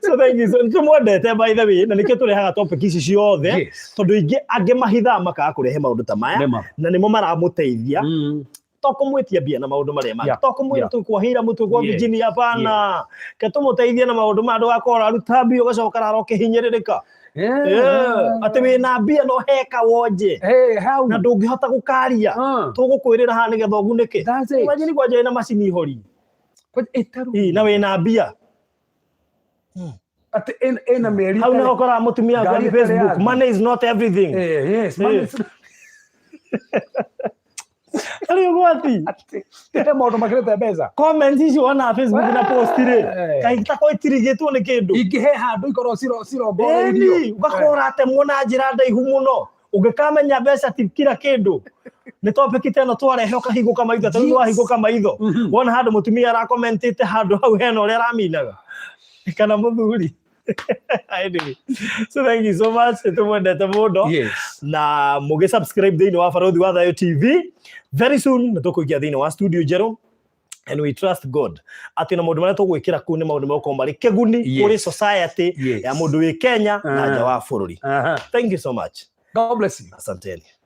So thank you. So tumwendete by the way na nĩkĩo tũrehaga topic ici ciothe tondũ angĩ mahitha makaga kũrehe maũndũ ta maya na nĩmo maramũteithia tũkũmwĩtia mbia na maũndũ marĩa mangĩ tũkũmwĩra tũkwahĩra mũtwe kwa Virginia hapana ke tũmũteithie na maũndũ ma andũ gakora ruta mbia ũgacoka raro kĩhinyĩrĩrĩka atĩ wĩna mbia no heka wonje na ndũngĩhota gũkaria tũgũkwĩrĩra haha nĩgetha ũgunĩke imagine kwanja na macini hori na wĩna mbia at in America how na ukora mutumia kwa Facebook money is not everything yes money is ali ugwati tete maundu makirete mbeca comments ici wana Facebook na post ire kaita ko itirigetwo ni kindu ingihe handu ikoro ciro borerio ugakora ate muona njira ndaihu muno ungikamenya mbeca ti kila kindu ni topic teno twarehe ukahinguka maitho tondũ wahinguka maitho wona handu mutumia ara commentite handu hau hena uria raminaga kana muthuri. Anyway, so thank you so much. Tumwendete mũno. Na mũgĩ subscribe thĩinĩ wa Baruthi wa Thayo TV. Very soon nĩtũkũingĩra thĩinĩ wa studio njerũ. And we trust God. Atĩ na maũndũ marĩa tũgwĩkĩra kũu nĩ maũndũ megũkorwo marĩ kĩguni kũrĩ society ya mũndũ wĩ Kenya na nja wa bũrũri. Thank you so much. God bless you. Asanteni.